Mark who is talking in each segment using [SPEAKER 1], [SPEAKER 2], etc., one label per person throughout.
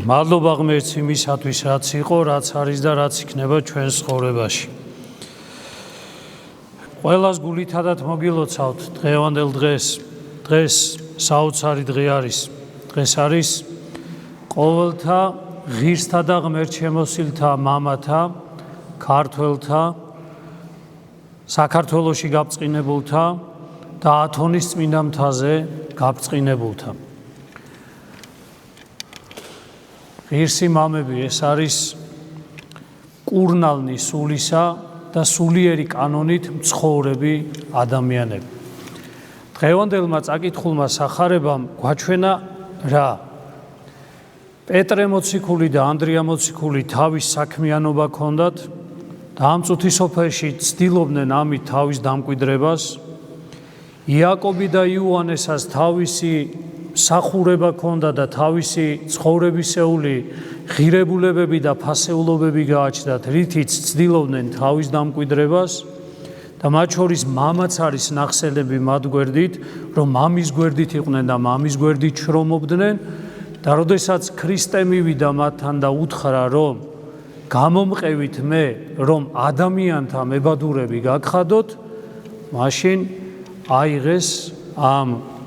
[SPEAKER 1] მადლობა ღმერთს იმისათვის, რაც იყო, რაც არის და რაც იქნება ჩვენს ცხოვრებაში. ყველას გულითადად მოგილოცავთ დღევანდელ დღეს. დღეს საოცარი დღე არის. დღეს არის ყოველთა ღირსთა და ღმერთშემოსილთა მამათა, ქართველთა, საქართველოში გაბწყინებულთა და ათონის წმინდა მთაზე გაბწყინებულთა. ღირსი მამები, ეს არის კურნალნი სულისა და სულიერი კანონით მცხოვრები ადამიანები. დღევანდელმა წაკითხულმა სახარებამ გვაჩვენა რა? პეტრე მოციქული და ანდრია მოციქული თავის საქმიანობა ჰქონდათ და ამ წუთის სოფელში ცდილობდნენ ამით თავის დამკვიდრებას. იაკობი და იოანესაც თავისი სახურება ჰქონდა და თავისი ცხოვრებისეული ღირებულებები და ფასეულობები გააჩნდათ, რითიც ცდილობდნენ თავის დამკვიდრებას და მათ შორის მამაც არის ნახსენები მათ გვერდით, რომ მამის გვერდით იყვნენ და მამის გვერდით შრომობდნენ და როდესაც ქრისტე მივიდა მათთან და უთხრა, რომ გამომყევით მე, რომ ადამიანთა მებადურები გაგხადოთ, მაშინ აიღეს ამ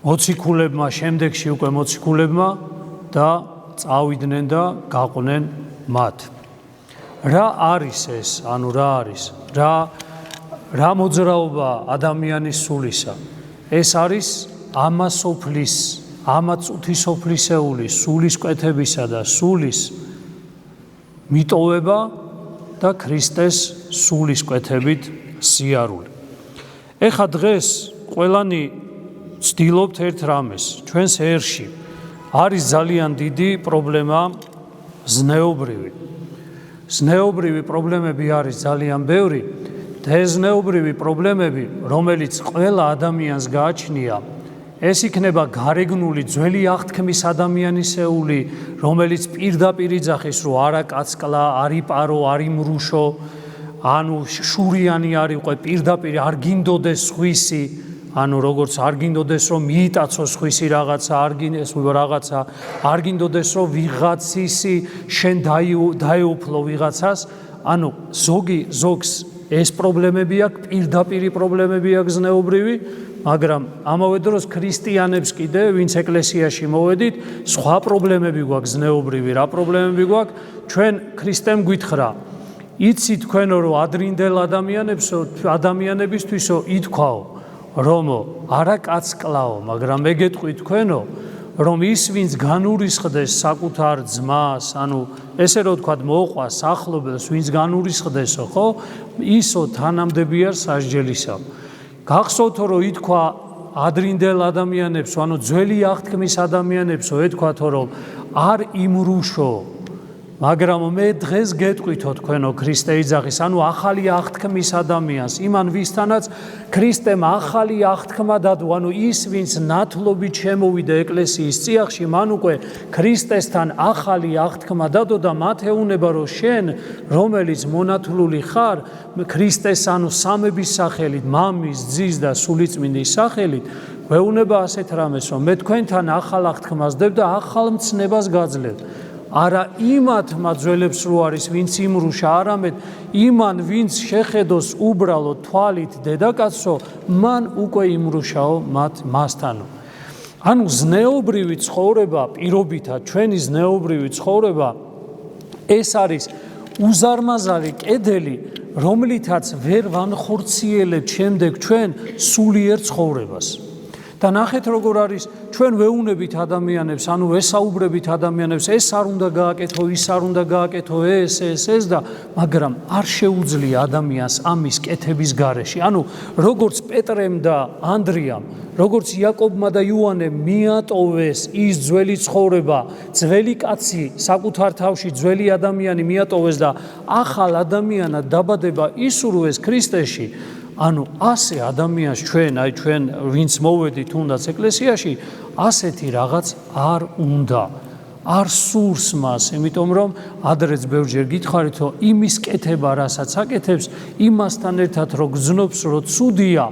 [SPEAKER 1] მოციქულებმა, შემდეგში უკვე მოციქულებმა და წავიდნენ და გაყვნენ მათ. რა არის ეს? ანუ რა არის? რა მოძრაობა ადამიანის სულისა? ეს არის ამასოფლის, ამაწუთისოფლისეული სულის კვეთებისა და სულის მიტოვება და ქრისტეს სულის კვეთებით სიარული. ეხა დღეს ყველანი ვცდილობთ ერთ რამეს, ჩვენს ერში არის ძალიან დიდი პრობლემა ზნეობრივი. ზნეობრივი პრობლემები არის ძალიან ბევრი და ეს ზნეობრივი პრობლემები, რომელიც ყველა ადამიანს გააჩნია, ეს იქნება გარეგნული ძველი აღთქმის ადამიანისეული, რომელიც პირდაპირ იძახის, რომ არა კაცკლა, არი პარო, არი მრუშო, ანუ შურიანი არ იყო, პირდაპირ არ გინდოდეს სხვისი, ანუ როგორც არ გინდოდეს რომ მიიტაცოს სხვისი რაღაცა, არ გინდოდეს რომ ვიღაცისი შენ დაეუფლო ვიღაცას, ანუ ზოგს ეს პრობლემები აქვს, პირდაპირი პრობლემები აქვს ზნეობრივი, მაგრამ ამავე დროს ქრისტიანებს კიდე, ვინც ეკლესიაში მოვედით, სხვა პრობლემები გვაქვს ზნეობრივი. რა პრობლემები გვაქვს? ჩვენ ქრისტემ გვითხრა, იცი თქვენო რომ ადრინდელ ადამიანებისთვისო ითქვაო, რომ არა კაცკლაო, მაგრამ მე გეტყვი თქვენო, რომ ის ვინც განურისხდეს საკუთარ ძმას, ანუ ესე რომ ვთქვათ, მოყვას ახლობელს, ვინც განურისხდესო, ხო? ისო თანამდებია სასჯელისა. გახსოვთო რომ ითქვა ადრინდელ ადამიანებს, ანუ ძველი აღთქმის ადამიანებსო, ეთქვათო რომ არ იმრუშო, მაგრამ მე დღეს გეტყვითო თქვენო ქრისტე იძახის, ანუ ახალი აღთქმის ადამიანს, იმან ვისთანაც ქრისტემ ახალი აღთქმა დადო, ანუ ის ვინც ნათლობით შემოვიდა ეკლესიის წიაღში, მან უკვე ქრისტესთან ახალი აღთქმა დადო და მათ ეუნება, რომ შენ, რომელიც მონათლული ხარ, ქრისტეს, ანუ სამების სახელით, მამის, ძის და სულიწმინდის სახელით, გვეუნება ასეთ რამეს, რომ მე თქვენთან ახალ აღთქმას ვდებ და ახალ მცნებას გაძლევ. არა იმათმა ძველებს რო არის, ვინც იმრუშა, არამედ იმან, ვინც შეხედოს უბრალო თვალით დედაკაცო, მან უკვე იმრუშაო მასთანო. ანუ ზნეობრივი ცხოვრება, პირობითად ჩვენი ზნეობრივი ცხოვრება, ეს არის უზარმაზარი კედელი, რომლითაც ვერ ვანხორციელებთ შემდეგ ჩვენ სულიერ ცხოვრებას. და ნახეთ როგორ არის, ჩვენ ვეუნებით ადამიანებს, ანუ ვესაუბრებით ადამიანებს, ეს არ უნდა გააკეთო, ის არ უნდა გააკეთო, ეს და მაგრამ არ შეუძლია ადამიანს ამის კეთების გარეშე. ანუ როგორც პეტრემ და ანდრიამ, როგორც იაკობმა და იოანემ მიატოვეს ის ძველი ცხოვრება, ძველი კაცი საკუთარ თავში ძველი ადამიანი მიატოვეს და ახალ ადამიანად დაბადება ისურვეს ქრისტეში. ანუ ასე ადამიანს ჩვენ ვინც მოვედით თუნდაც ეკლესიაში, ასეთი რაღაც არ უნდა. არ სურს მას, იმიტომ რომ ადრეც ბევრჯერ გითხარით, რომ იმის კეთება, რასაც აკეთებს, იმასთან ერთად რო გზნობს, რომ ცუდია,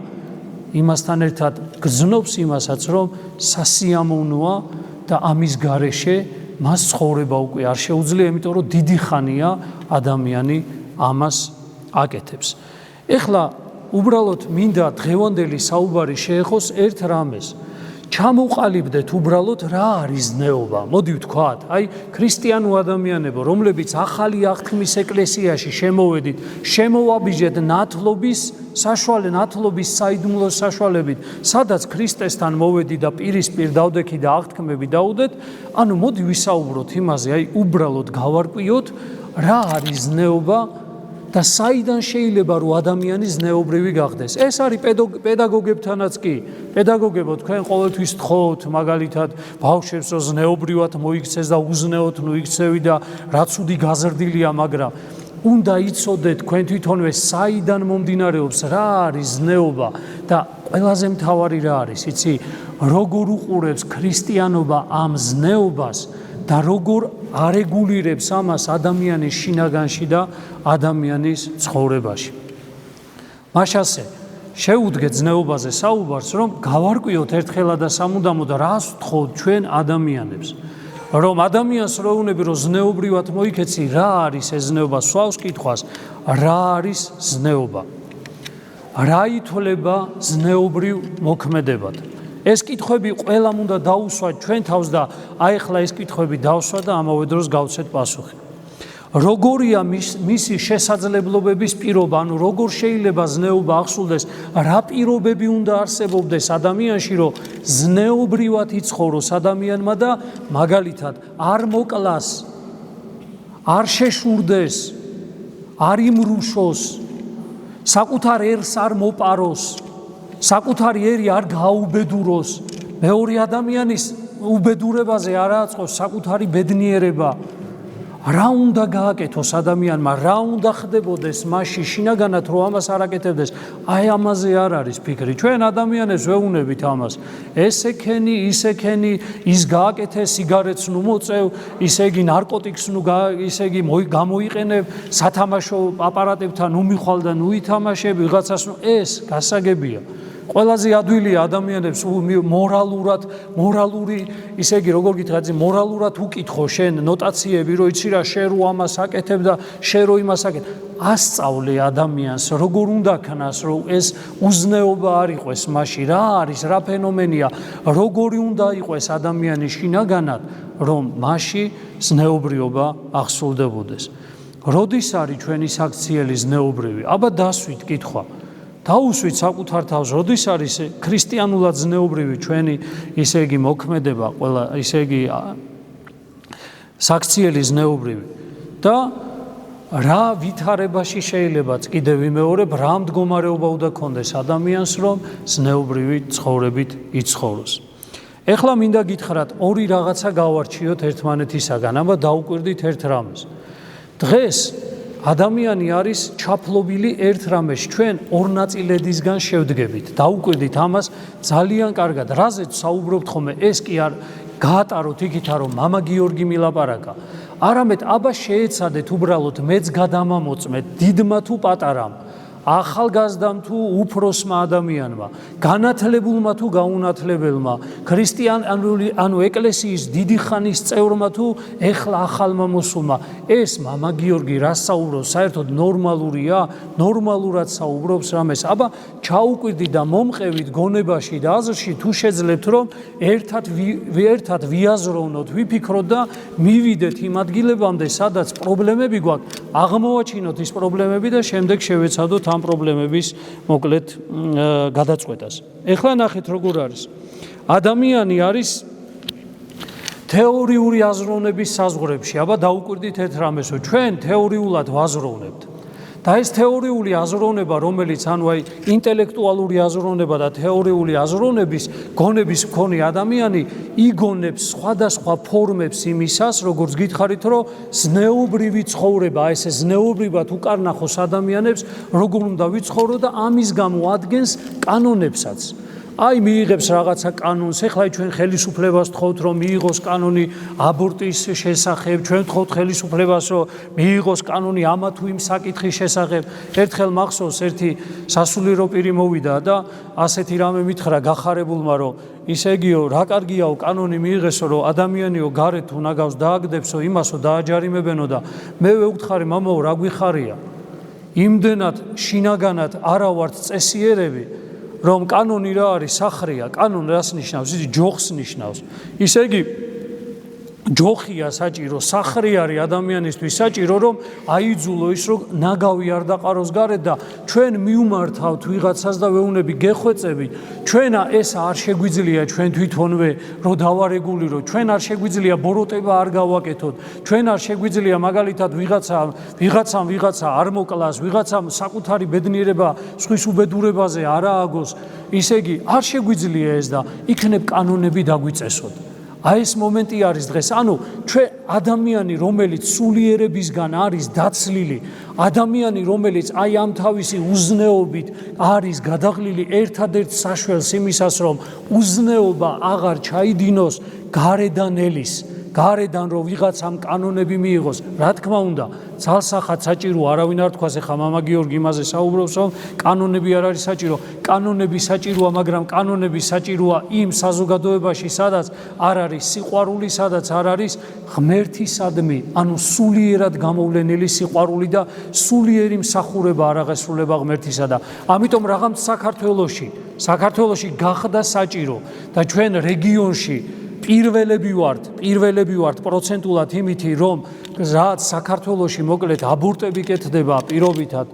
[SPEAKER 1] იმასთან ერთად გზნობს იმასაც, რომ სასიამოვნოა და ამის გარეშე მას ცხოვრება უკვე არ შეუძლია, იმიტომ რომ დიდი ხანია ადამიანი ამას აკეთებს. ეხლა უბრალოდ მინდა დღევანდელი საუბარი შეეხოს ერთ რამეს. ჩამოვყალიბდეთ უბრალოდ რა არის ზნეობა. მოდი ვთქვათ, აი ქრისტიანულ ადამიანებო, რომლებიც ახალი აღთქმის ეკლესიაში შემოვედით, შემოვაბიჯეთ ნათლობის საიდუმლოს საშუალებით, სადაც ქრისტესთან მოვედი და პირისპირ დავდექი და აღთქმები დაუდეთ, ანუ მოდი ვისაუბროთ იმაზე, აი უბრალოდ გავარკვიოთ რა არის ზნეობა და საიდან შეიძლება რომ ადამიანი ზნეობრივი გახდეს. ეს არის პედაგოგებთანაც კი. პედაგოგებო, თქვენ ყოველთვის თხოვთ მაგალითად ბავშვებს რომ ზნეობრივად მოიქცეს და უზნეოდ მოიქცევი და რა ცუდი გაზრდილია, მაგრამ უნდა იცოდეთ თქვენ თვითონვე საიდან მომდინარეობს, რა არის ზნეობა და ყველაზე მთავარი რა არის, იცი, როგორ უყურებს ქრისტიანობა ამ ზნეობას და როგორ არეგულირებს ამას ადამიანის შინაგანში და ადამიანის ცხოვრებაში. მაშასე შეუდგეთ ზნეობაზე საუბარს, რომ გავარკვიოთ ერთხელა და სამუდამოდ რას ვთხოვთ ჩვენ ადამიანებს. რომ ადამიანს რო უნები რომ ზნეობრივად მოიქეცი, რა არის ეს ზნეობა? სვავს კითხვას, რა არის ზნეობა? რა ითვლება ზნეობრივ მოქმედებად? ეს კითხვები ყველამ უნდა დაუსვათ ჩვენ თავს და აიხლა ეს კითხვები დავსვა და ამავე დროს გავცეთ პასუხი. როგორია მისი შესაძლებლობების პირობა, ანუ როგორ შეიძლება ზნეობა ახსულდეს, რა პირობები უნდა არსებობდეს ადამიანში, რომ ზნეობრივად იცხოვროს ადამიანმა და მაგალითად არ მოკლას, არ შეშურდეს, არ იმრუშოს, საკუთარ ერს არ მოპაროს, საკუთარი ერი არ გაუბედუროს. მეორე ადამიანის უბედურებაზე არ აწყოს საკუთარი ბედნიერება. რა უნდა გააკეთოს ადამიანმა, რა უნდა ხდებოდეს მასში შინაგანად, რომ ამას არ აკეთებდეს? აი ამაზე არ არის ფიქრი. ჩვენ ადამიანებს ვეუბნებით ამას. ესე ქენი, ისე ქენი, ის გააკეთე, სიგარეტს ნუ მოწევ, ისე იგი ნარკოტიკს ნუ ისე იგი გამოიყენებ, სათამაშო აპარატებთან ნუ მიხვალ და ნუ ითამაშებ, ვიღაცას ნუ ეს გასაგებია. ყველაზე ადვილია ადამიანებს მორალური, ისე იგი როგორ გითხრათ, მორალურად უკითხო შენ ნოტაციები, რომ იცი რა, შენ რო ამას აკეთებ და შენ რო იმას აკეთებ. ასწავლე ადამიანს, როგორ უნდა ქნას, რომ ეს უზნეობა არ იყოს მასში, რა არის, რა ფენომენია, როგორი უნდა იყოს ადამიანი შინაგანად, რომ მასში ზნეობრიობა ახსულდებოდეს. როდის არის ჩვენი საქციელი ზნეობრივი? აბა დასვით კითხვა. დაუსვით საკუთარ თავს, როდის არის ქრისტიანულად ზნეობრივი ჩვენი ისე იგი მოქმედება, ყველა ისე იგი საქციელი ზნეობრივი და რა ვითარებაში შეიძლება კიდევ ვიმეორებ, რა მდგომარეობა უნდა ქონდეს ადამიანს, რომ ზნეობრივი ცხოვრებით იცხოვროს. ეხლა მინდა გითხრათ, ორი რაღაცა გავარჩიოთ ერთმანეთისაგან, აბა დაუკვირდით ერთ რამეს. დღეს ადამიანი არის ჩაფლობილი ერთ რამეში, ჩვენ ორ ნაწილედისგან შევდგებით. დაუკვირდით ამას ძალიან კარგად. რაზეც საუბრობთ ხოლმე, ეს კი არ გაატაროთ იქითა, რომ მამა გიორგი მილაპარაკა. არამედ აბა შეეცადეთ უბრალოდ მეც გადამამოწმეთ, დიდმა თუ პატარამ, ახალგაზრდამ თუ უფროსმა ადამიანმა, განათლებულმა თუ გაუნათლებელმა, ანუ ეკლესიის დიდი ხანის წევრმა თუ ეხლა ახალმა მოსულმა, ეს მამა გიორგი რას საუბრობს, საერთოდ ნორმალურია, ნორმალურად საუბრობს რამეს. აბა ჩაუკვირდით და მომყევით გონებაში და აზრში, თუ შეძლებთ, რომ ერთად ვიაზროვნოთ, ვიფიქროთ და მივიდეთ იმ ადგილებამდე, სადაც პრობლემები გვაქვს, აღმოვაჩინოთ ის პრობლემები და შემდეგ შევეცადოთ ამ პრობლემების მოკლედ გადაწყვეტას. ეხლა ნახეთ როგორ არის. ადამიანი არის თეორიული აზროვნების საზღვრებში. აბა დაუკვირდით ერთ რამეს, რომ ჩვენ თეორიულად ვაზროვნებთ. და ეს თეორიული აზროვნება, რომელიც ანუ აი ინტელექტუალური აზროვნება და თეორიული აზროვნების გონების მქონე ადამიანი იგონებს სხვადასხვა ფორმებს იმისას, როგორც გითხარით, რომ ზნეობრივი ცხოვრება, ეს ზნეობრივად უკარნახოს ადამიანებს, როგორ უნდა ვიცხოვრო და ამის გამო ადგენს კანონებსაც. აი მიიღებს რაღაცა კანონს, ეხლა ჩვენ ხელისუფლებას თხოვთ რომ მიიღოს კანონი აბორტის შესახებ, ჩვენ თხოვთ ხელისუფლებას რომ მიიღოს კანონი ამა თუ იმ საკითხის შესახებ. ერთხელ მახსოვს ერთი სასულიერო პირი მოვიდა და ასეთი რამე მითხრა გახარებულმა რომ ისე იგიო რა კარგიაო კანონი მიიღესო რომ ადამიანიო გარეთ თუ ნაგავს დააგდებსო იმასო დააჯარიმებენო და მე ვეუთხარი მამაო რა გვიხარია იმდენად შინაგანად არა ვართ წესიერები რომ კანონი რა არის სახრია კანონი რას ნიშნავს ის ჯოხს ნიშნავს ისე იგი ჯოხია საჭირო სახრი არის ადამიანისთვის საჭირო რომ აიძულო ის რომ ნაგავი არ დაყაროს გარეთ და ჩვენ მიუმართავთ ვიღაცას და ვეუნები გეხვეწებით ჩვენა ეს არ შეგვიძლია ჩვენ თვითონვე რომ დავარეგულირო ჩვენ არ შეგვიძლია ბოროტება არ გავაკეთოთ ჩვენ არ შეგვიძლია მაგალითად ვიღაცა არ მოკლას ვიღაცამ საკუთარი ბედნიერება სხვის უბედურებაზე არ ააგოს ისე იგი არ შეგვიძლია ეს და იქნებ კანონები დაგვიწესოთ აი ეს მომენტი არის დღეს ანუ ჩვენ ადამიანი რომელიც სულიერებისგან არის დაცლილი ადამიანი რომელიც აი ამ თავისი უზნეობით არის გადაღლილი ერთადერთ საშველს იმისას რომ უზნეობა აღარ ჩაიდინოს გარედან ელის გარედან რომ ვიღაცამ კანონები მიიღოს რა თქმა უნდა ძალსახად საჭირო არავინ არ თქვას ეხა მამა გიორგი იმაზე საუბრობს რომ კანონები არ არის საჭირო კანონები საჭიროა მაგრამ კანონები საჭიროა იმ საზოგადოებაში სადაც არ არის სიყვარული სადაც არ არის ღმერთისადმი ანუ სულიერად გამოვლენილი სიყვარული და სულიერი მსახურება არ აღესრულება ღმერთისა და ამიტომ რაღაც საქართველოში გახდა საჭირო და ჩვენ რეგიონში პირველები ვართ პროცენტულად იმითი რომ რაც საქართველოში მოკლედ აბორტები კეთდება პირობითად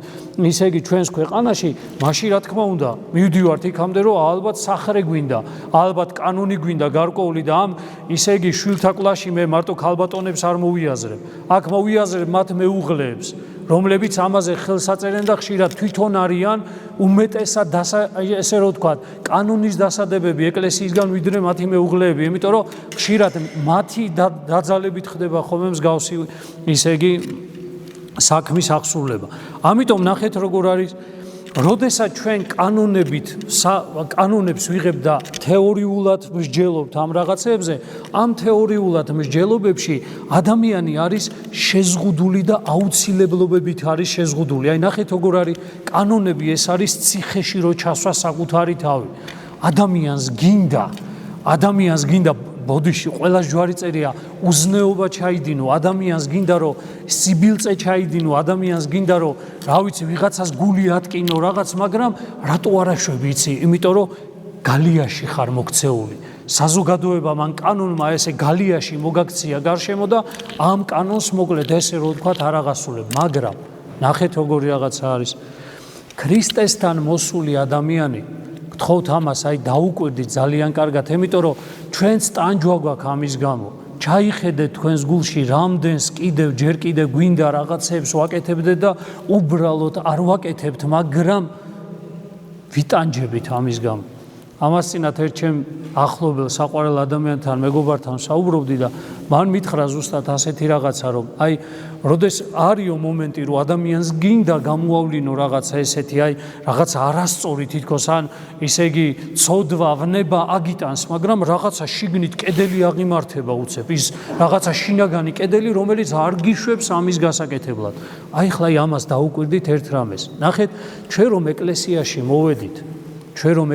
[SPEAKER 1] ისე იგი ჩვენს ქვეყანაში მაშინ რა თქმა უნდა მივდივართ იქამდე რომ ალბათ სახრე გვინდა ალბათ კანონი გვინდა გარკვეული და ამ ისე იგი შვილთა კლასში მე მარტო ქალბატონებს არ მოვიაზრებ აქ მოვიაზრებ მათ მეუღლეებს რომლებიც ამაზე ხელს აწერენ და ხშირად თვითონ არიან უმეტესად ესე რომ ვთქვათ კანონის დასადებები ეკლესიისგან ვიდრე მათი მეუღლეები იმიტომ რომ ხშირად მათი დაძალებით ხდება ხოლმე მსგავსი ისე იგი საქმის აღსრულება ამიტომ ნახეთ როგორ არის როდესაც ჩვენ კანონებს ვიღებთ და თეორიულად მსჯელობთ ამ რაღაცებზე ამ თეორიულად მსჯელობებში ადამიანი არის შეზღუდული და აუცილებლობებით არის შეზღუდული აი ნახეთ როგორ არის კანონები ეს არის ციხეში რო ჩასვა საკუთარი თავი ადამიანს გინდა ბოდიში ყველას ჯვარი წერია უზნეობა ჩაიდინო ადამიანს გინდა რომ სიბილწე ჩაიდინო ადამიანს გინდა რომ რა ვიცი ვიღაცას გული ატკინო რაღაც მაგრამ რატო არა შვებიცი იმიტომ რომ გალიაში ხარ მოქცეული საზოგადოება მან კანონმა ესე გალიაში მოგაქცია გარშემო და ამ კანონს მოკლედ ესე რომ ვთქვათ არ აღასრულებ მაგრამ ნახეთ როგორი რაღაცა არის ქრისტესთან მოსული ადამიანი გთხოვთ ამას აი დაუკვირდით ძალიან კარგად იმიტომ რომ ჩვენც ტანჯვა გვაქვს ამის გამო ჩაიხედეთ თქვენს გულში რამდენს ჯერ კიდევ გვინდა რაღაცებს ვაკეთებდეთ და უბრალოდ არ ვაკეთებთ მაგრამ ვიტანჯებით ამის გამო ამას წინათ ერთ ჩემ ახლობელ საყვარელ ადამიანთან მეგობართან საუბრობდი და მან მითხრა ზუსტად ასეთი რაღაცა რომ აი როდეს არისო მომენტი რომ ადამიანს გინდა გამოავლინო რაღაცა ესეთი აი რაღაცა არასწორი თითქოს ან ისე იგი ცოდვა ვნება აგიტანს მაგრამ რაღაცა შიგნით კედელი აღიმართება უცებ ის რაღაცა შინაგანი კედელი რომელიც არ გიშვებს ამის გასაკეთებლად აი ხლა ამას დაუკვირდით ერთ რამეს ნახეთ ჩვენ რომ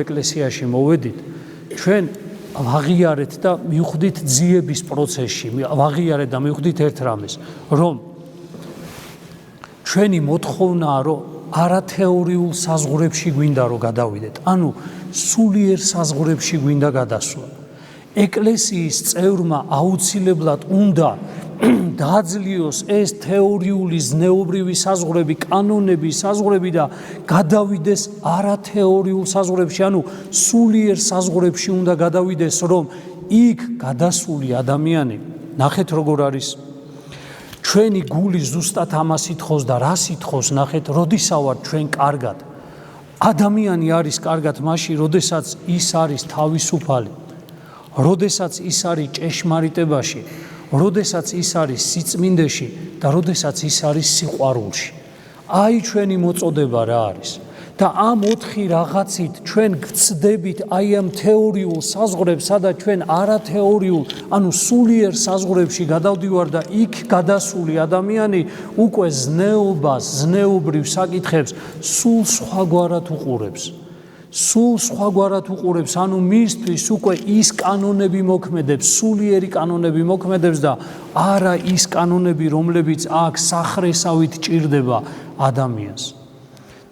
[SPEAKER 1] ეკლესიაში მოვედით ჩვენ ვაღიარეთ და მივხვდით ძიების პროცესში ვაღიარეთ და მივხვდით ერთ რამეს რომ ჩვენი მოთხოვნაა რომ არათეორიულ საზღვრებში გვინდა რომ გადავიდეთ ანუ სულიერ საზღვრებში გვინდა გადასვლა ეკლესიის წევრმა აუცილებლად უნდა დააძლიოს ეს თეორიული ზნეობრივი საზღვრები, კანონები, საზღვრები და გადავიდეს არათეორიულ საზღვრებში, ანუ სულიერ საზღვრებში უნდა გადავიდეს, რომ იქ გადასული ადამიანი, ნახეთ როგორ არის ჩვენი გული ზუსტად ამას ითხოვს და რას ითხოვს, ნახეთ, როდისავარ ჩვენ კარგად. ადამიანი არის კარგად მაშინ, როდესაც ის არის თავისუფალი, როდესაც ის არის ჭეშმარიტებაში, როდესაც ის არის სიწმინდეში და როდესაც ის არის სიყვარულში. აი ჩვენი მოწოდება რა არის. და ამ 4 რაღაცით ჩვენ გწდებით აი ამ თეორიულ საზღვრებს, სადაც ჩვენ არათეორიულ, ანუ სულიერ საზღვრებში გადავდივარ და იქ გადასული ადამიანი უკვე ზნეობას, ზნეობრივ საკითხებს სულ სხვაგვარად უყურებს. სულ სხვაგვარად უყურებს, ანუ მისთვის უკვე ის კანონები მოქმედებს, სულიერი კანონები მოქმედებს და არა ის კანონები, რომლებიც აქ სახრესავით ჭირდება ადამიანს.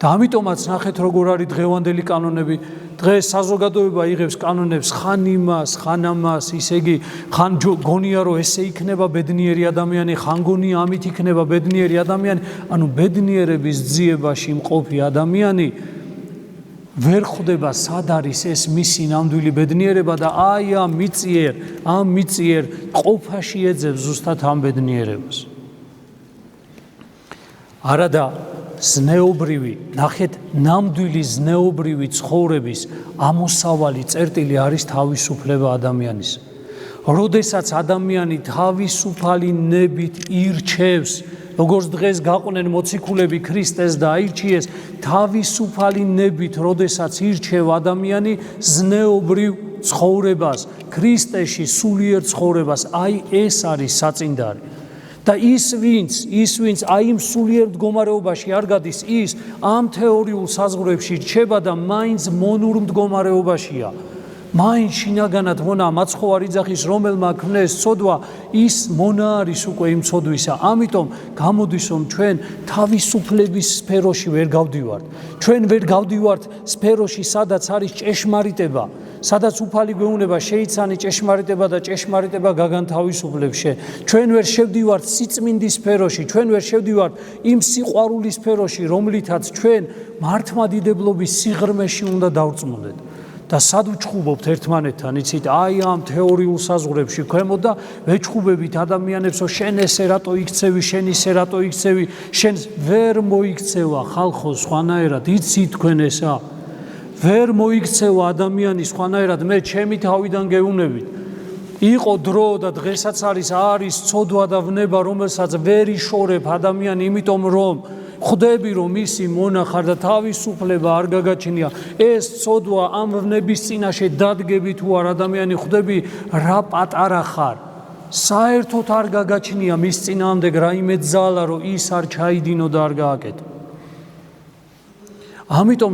[SPEAKER 1] და ამიტომაც ნახეთ როგორ არის დღევანდელი კანონები. დღეს საზოგადოება იღებს კანონებს ხან იმას, ხან ამას, ისე იგი ხან გონია რომ ესე იქნება ბედნიერი ადამიანი, ხან გონია ამით იქნება ბედნიერი ადამიანი, ანუ ბედნიერების ძიებაში მყოფი ადამიანი ვერ ხვდება სად არის ეს მისი ნამდვილი ბედნიერება და აი ამ მიწიერ ყოფაში ეძებს ზუსტად ამ ბედნიერებას. არადა ზნეობრივი, ნახეთ, ნამდვილი ზნეობრივი ცხოვრების ამოსავალი წერტილი არის თავისუფლება ადამიანის. როდესაც ადამიანი თავისუფალი ნებით ირჩევს, როგორც დღეს გაყვნენ მოციქულები ქრისტეს და აირჩიეს, თავისუფალი ნებით, როდესაც ირჩევ ადამიანი ზნეობრივ ცხოვრებას, ქრისტეში სულიერ ცხოვრებას, აი ეს არის საწინდარი. და ის ვინც აი იმ სულიერ მდგომარეობაში არ გადის, ის ამ თეორიულ საზღვრებში რჩება და მაინც მონურ მდგომარეობაშია. მაინც შინაგანად მონა მაცხოვარ იძახის, რომელმა ქმნეს ცოდვა, ის მონა არის უკვე იმ ცოდვისა. ამიტომ გამოდის, რომ ჩვენ თავისუფლების სფეროში ვერ გავდივართ. ჩვენ ვერ გავდივართ სფეროში, სადაც არის ჭეშმარიტება, სადაც უფალი გვეუბნება შეიცანი ჭეშმარიტება და ჭეშმარიტება გაგანთავისუფლებს. ჩვენ ვერ შევდივართ სიწმინდის სფეროში, ჩვენ ვერ შევდივართ იმ სიყვარულის სფეროში, რომლითაც ჩვენ მართლმადიდებლობის სიღრმეში უნდა დავწმუნდეთ. და სად ვჩხუბობთ ერთმანეთთან, იცით, აი ამ თეორიულ საზღვრებში ქვემოთ და ვეჩხუბებით ადამიანებს, რომ შენ ესე რატო იქცევი, შენ ისე რატო იქცევი, შენ ვერ მოიქცევა ხალხო სხვანაირად, იცით თქვენ ესა. ვერ მოიქცევა ადამიანი სხვანაირად, მე ჩემი თავიდან გეუბნებით. იყო დრო და დღესაც არის ცოდვა და ვნება, რომელსაც ვერ იშორებ ადამიანი, იმიტომ რომ ხვდები რომ ისი მონახარ და თავისუფლება არ გაგაჩნია. ეს ცოდვა ამ ვნების წინაშე დადგები თუ არ ადამიანი ხვდები რა პატარა ხარ. საერთოდ არ გაგაჩნია მის წინააღმდეგ რაიმე ძალა, რომ ის არ ჩაიდინო და არ გააკეთო. ამიტომ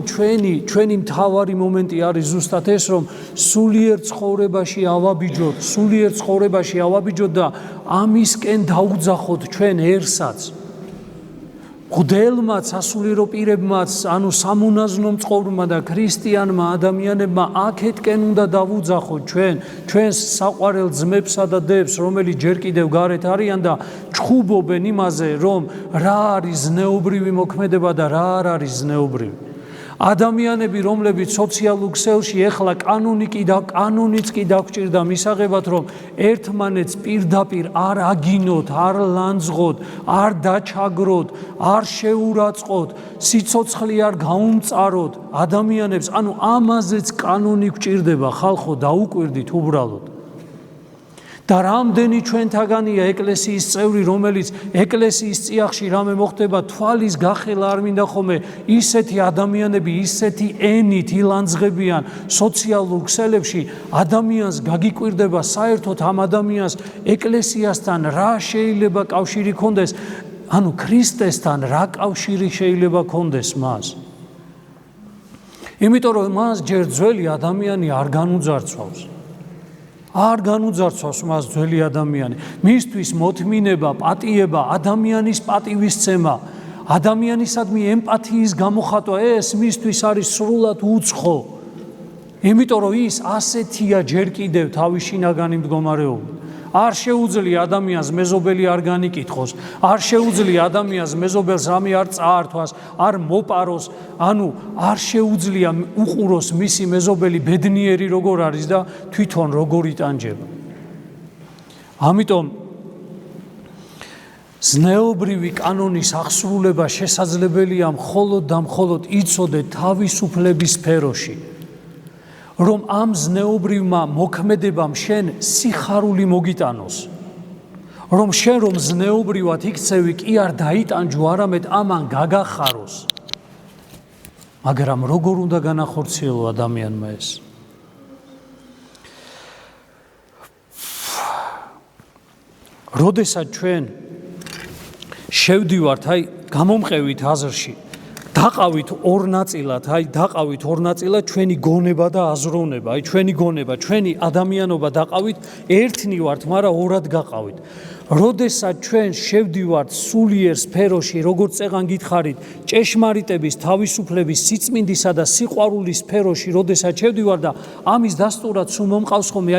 [SPEAKER 1] ჩვენი მთავარი მომენტი არის ზუსტად ეს, რომ სულიერ ცხოვრებაში ავაბიჯოთ და ამისკენ დაუძახოთ ჩვენ ერსაც. მღვდელმაც, სასულიერო პირებმაც, ანუ სამონაზვნო მწყობრმა და ქრისტიანმა ადამიანებმა აქეთკენ უნდა დავუძახოთ ჩვენს საყვარელ ძმებსა და დებს, რომელიც ჯერ კიდევ გარეთ არიან და ჩხუბობენ იმაზე, რომ რა არის ზნეობრივი მოქმედება და რა არ არის ზნეობრივი. ადამიანები, რომლებიც სოციალურ ქსელში ეხლა კანონიც კი დაგვჭირდა მისაღებად, რომ ერთმანეთს პირდაპირ არ აგინოთ, არ ლანძღოთ, არ დაჩაგროთ, არ შეურაცხოთ, სიცოცხლე არ გაუმწაროთ ადამიანებს, ანუ ამაზეც კანონი გვჭირდება, ხალხო, დაუკვირდით უბრალოდ. და რამდენი ჩვენთაგანია ეკლესიის წევრი, რომელიც ეკლესიის წიაღში რამე მოხდება, თვალის გახელა არ მინდა ხოლმე, ისეთი ადამიანები, ისეთი ენით ილანძღებიან სოციალურ ქსელებში, ადამიანს გაგიკვირდება საერთოდ ამ ადამიანს ეკლესიასთან რა შეიძლება კავშირი ქონდეს, ანუ ქრისტესთან რა კავშირი შეიძლება ქონდეს მას. იმიტომ რომ მას ჯერ ძველი ადამიანი არ განუძარცვავს. არ განუძარცვავს მას ძველი ადამიანი. მისთვის მოთმინება, პატიება, ადამიანის პატივისცემა, ადამიანისადმი ემპათიის გამოხატვა, ეს მისთვის არის სრულად უცხო. იმიტომ რომ ის ასეთია ჯერ კიდევ თავის შინაგანი მდგომარეობით. არ შეუძლია ადამიანს მეზობელი არ განიკითხოს, არ შეუძლია ადამიანს მეზობელს რამე არ წაართვას, არ მოპაროს, ანუ არ შეუძლია უყუროს მისი მეზობელი ბედნიერი როგორ არის და თვითონ როგორ იტანჯება. ამიტომ ზნეობრივი კანონის აღსრულება შესაძლებელია მხოლოდ და მხოლოდ იცოდეთ თავისუფლების სფეროში. რომ ამ ზნეობრივმა მოქმედებამ შენ სიხარული მოგიტანოს, რომ შენ რომ ზნეობრივად იქცევი კი არ დაიტანჯო, არამედ ამან გაგახაროს. მაგრამ როგორ უნდა განახორციელო ადამიანმა ეს? როდესაც ჩვენ შევდივართ გამომყევით აზრში, დაყავით ორ ნაწილად ჩვენი გონება და აზროვნება, ჩვენი გონება, ჩვენი ადამიანობა დაყავით, ერთნი ვართ, მაგრამ ორად გაყავით. როდესაც ჩვენ შევდივართ სულიერ სფეროში, როგორც წეღან გითხარით, ჭეშმარიტების, თავისუფლების, სიწმინდისა და სიყვარულის სფეროში, როდესაც შევდივართ და ამის დასტურად სულ მომყავს ხოლმე,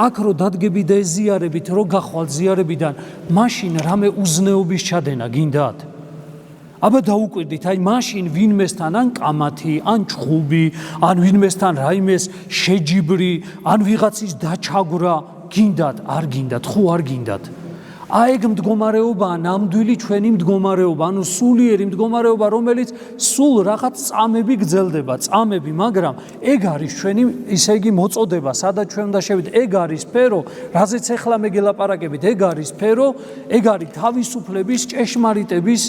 [SPEAKER 1] აქ რო დადგებით და ეზიარებით, რო გახვალ ზიარებიდან, მაშინ რამე უზნეობის ჩადენა გინდათ? აბა დაუკვირდით, მაშინ ვინმესთან ან კამათი, ან ჩხუბი, ან ვინმესთან რაიმეს შეჯიბრი, ან ვიღაცის დაჩაგვრა გინდათ, არ გინდათ, ხო არ გინდათ. ეგ მდგომარეობაა ნამდვილი ჩვენი მდგომარეობა, ანუ სულიერი მდგომარეობა, რომელიც სულ რაღაც წამები გრძელდება, მაგრამ ეგ არის ჩვენი, ისე იგი მოწოდება, სადაც ჩვენ უნდა შევიდეთ, ეგ არის სფერო, რაზეც ახლა მე გელაპარაკებით, ეგ არის სფერო, ეგ არის თავისუფლების, ჭეშმარიტების,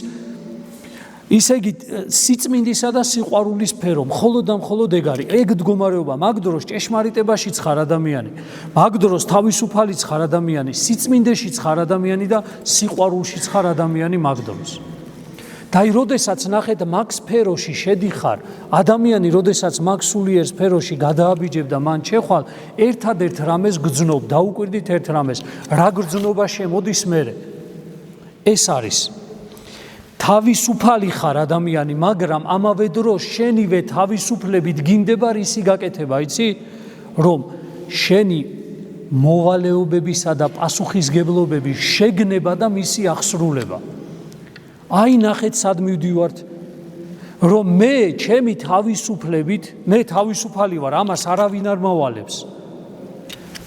[SPEAKER 1] ისე იგი სიწმინდისა და სიყვარულის სფერო, მხოლოდ და მხოლოდ ეგ არის. ეგ მდგომარეობა, მაგ დროს ჭეშმარიტებაშიც ხარ ადამიანი, მაგ დროს თავისუფალიც ხარ ადამიანი, სიწმინდეშიც ხარ ადამიანი და სიყვარულშიც ხარ ადამიანი მაგ დროს. და როდესაც ნახეთ მაგ სფეროში შედიხარ, ადამიანი როდესაც მაგ სულიერ სფეროში გადააბიჯებ და მან შეხვალ, ერთადერთ რამეს გძნობ, დაუკვირდით ერთ რამეს, რა გრძნობა შემოდის მერე? ეს არის თავისუფალი ხარ ადამიანი, მაგრამ ამავე დროს შენივე თავისუფლებით გინდება რისი გაკეთება, იცი? რომ შენი მოვალეობებისა და პასუხისგებლობების შეგნება და მისი აღსრულება. ნახეთ სად მივდივართ, რომ მე ჩემი თავისუფლებით, მე თავისუფალი ვარ, ამას არავინ არ მოვალებს.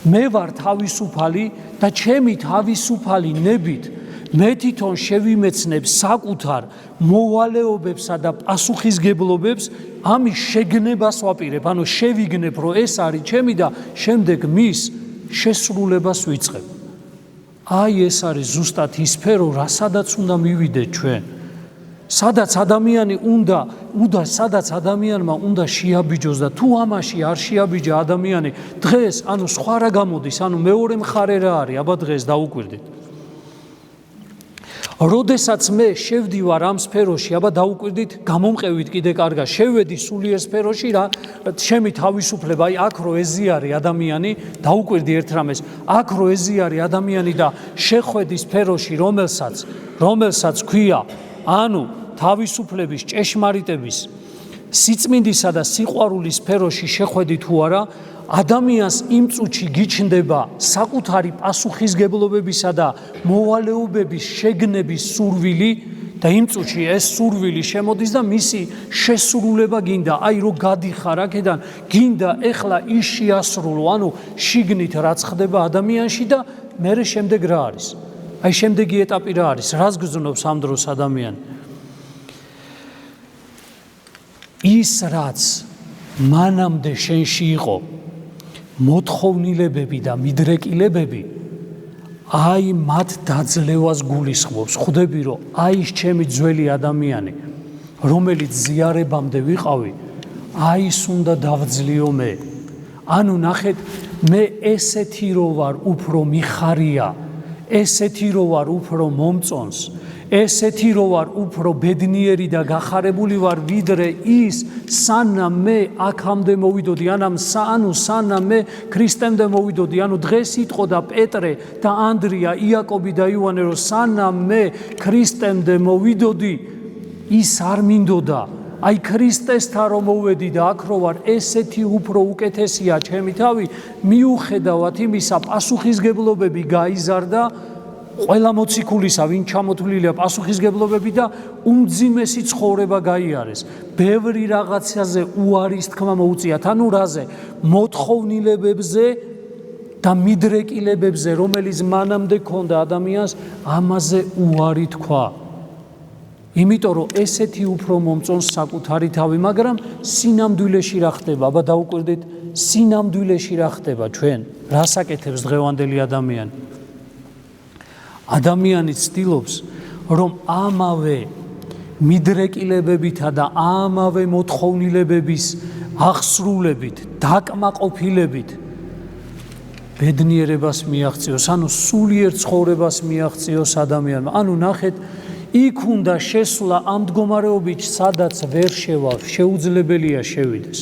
[SPEAKER 1] მე ვარ თავისუფალი და ჩემი თავისუფალი ნებით მე თვითონ შევიმეცნებ საკუთარ მოვალეობებსა და პასუხისგებლობებს, ამის შეგნებას ვაპირებ, ანუ შევიგნებ, რომ ეს არის ჩემი და შემდეგ მის შესრულებას ვიწყებ. ეს არის ზუსტად ის სფერო, სადაც უნდა მივიდეთ ჩვენ. სადაც ადამიანმა უნდა შეაბიჯოს და თუ ამაში არ შეაბიჯა ადამიანი, დღეს ანუ სხვა რა გამოდის, ანუ მეორე მხარე რა არის, აბა დღეს დაუკვირდით. როდესაც მე შევდივარ ამ სფეროში, აბა დაუკვირდით, გამომყევით კიდე კარგად, შევედი სულიერ სფეროში, რა ჩემი თავისუფლება, აქ რო ეზიარი ადამიანი, დაუკვირდი ერთ რამეს, აქ რო ეზიარი ადამიანი და შეხვედი სფეროში, რომელსაც ქვია, ანუ თავისუფლების, ჭეშმარიტების, სიწმინდისა და სიყვარულის სფეროში შეხვედი თუ არა, ადამიანს იმ წუთში გიჩნდება საკუთარი პასუხისგებლობებისა და მოვალეობების შეგნების სურვილი და იმ წუთში ეს სურვილი შემოდის და მისი შესრულება გინდა, რო გადიხარ აქედან, გინდა ეხლა ის შეასრულო, ანუ შიგნით რაც ხდება ადამიანში და მერე შემდეგ რა არის? შემდეგი ეტაპი რა არის? რას გრძნობს ამ დროს ადამიანი? ის რაც მანამდე შენში იყო, მოთხოვნილებები და მიდრეკილებები, მათ დაძლევას გულისხმობს. ხვდები, რომ ის ჩემი ძველი ადამიანი, რომელიც ზიარებამდე ვიყავი, ის უნდა დავძლიო მე. ანუ ნახეთ, მე ესეთი რო ვარ უფრო მიხარია, ესეთი რო ვარ უფრო მომწონს, ესეთი რო ვარ უფრო ბედნიერი და გახარებული ვარ, ვიდრე ის, სანამ მე აქამდე მოვიდოდი, სანამ მე ქრისტემდე მოვიდოდი, დღეს იტყოდა პეტრე და ანდრია, იაკობი და იოანე, რომ სანამ მე ქრისტემდე მოვიდოდი, ის არ მინდოდა. ქრისტესთან რომ მოვედი და აქ რო ვარ, ესეთი უფრო უკეთესია ჩემი თავი, მიუხედავად იმისა, პასუხისგებლობები გაიზარდა, ყველა მოციქულისა, ვინ ჩამოთვლილია პასუხისგებლობები და უმძიმესი ცხოვრება გაიარეს. ბევრი რაღაცაზე უარის თქმა მოუწიათ, ანუ რაზე? მოთხოვნილებებზე და მიდრეკილებებზე, რომელიც მანამდე ქონდა ადამიანს, ამაზე უარი თქვა. იმიტომ რომ ესეთი უფრო მომწონს საკუთარი თავი, მაგრამ სინამდვილეში რა ხდება? აბა დაუკვირდით, სინამდვილეში რა ხდება ჩვენ? რას აკეთებს დღევანდელი ადამიანი? ადამიანი ცდილობს, რომ ამავე მიდრეკილებებითა და ამავე მოთხოვნილებების აღსრულებით, დაკმაყოფილებით ბედნიერებას მიაღწიოს, ანუ სულიერ ცხოვრებას მიაღწიოს ადამიანმა. ანუ ნახეთ, იქ უნდა შესვლა ამ მდგომარეობით, სადაც ვერ შევა, შეუძლებელია შევიდეს.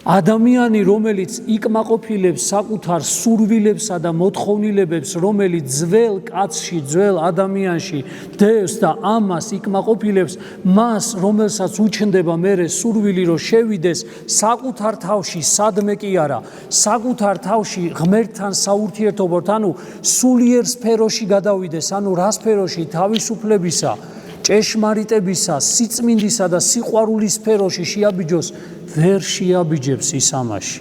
[SPEAKER 1] ადამიანი, რომელიც იკმაყოფილებს საკუთარ სურვილებსა და მოთხოვნილებებს, რომელიც ძველ კაცში, ძველ ადამიანში დევს და ამას იკმაყოფილებს, მას, რომელსაც უჩნდება მერე სურვილი, რომ შევიდეს საკუთარ თავში, სადმე კი არა, საკუთარ თავში ღმერთთან საურთიერთობად, ანუ სულიერ სფეროში გადავიდეს, ანუ რა სფეროში? თავისუფლებისა, ჭეშმარიტებისა, სიწმინდისა და სიყვარულის სფეროში შეაბიჯოს, ვერ შეაბიჯებს ის ამაში.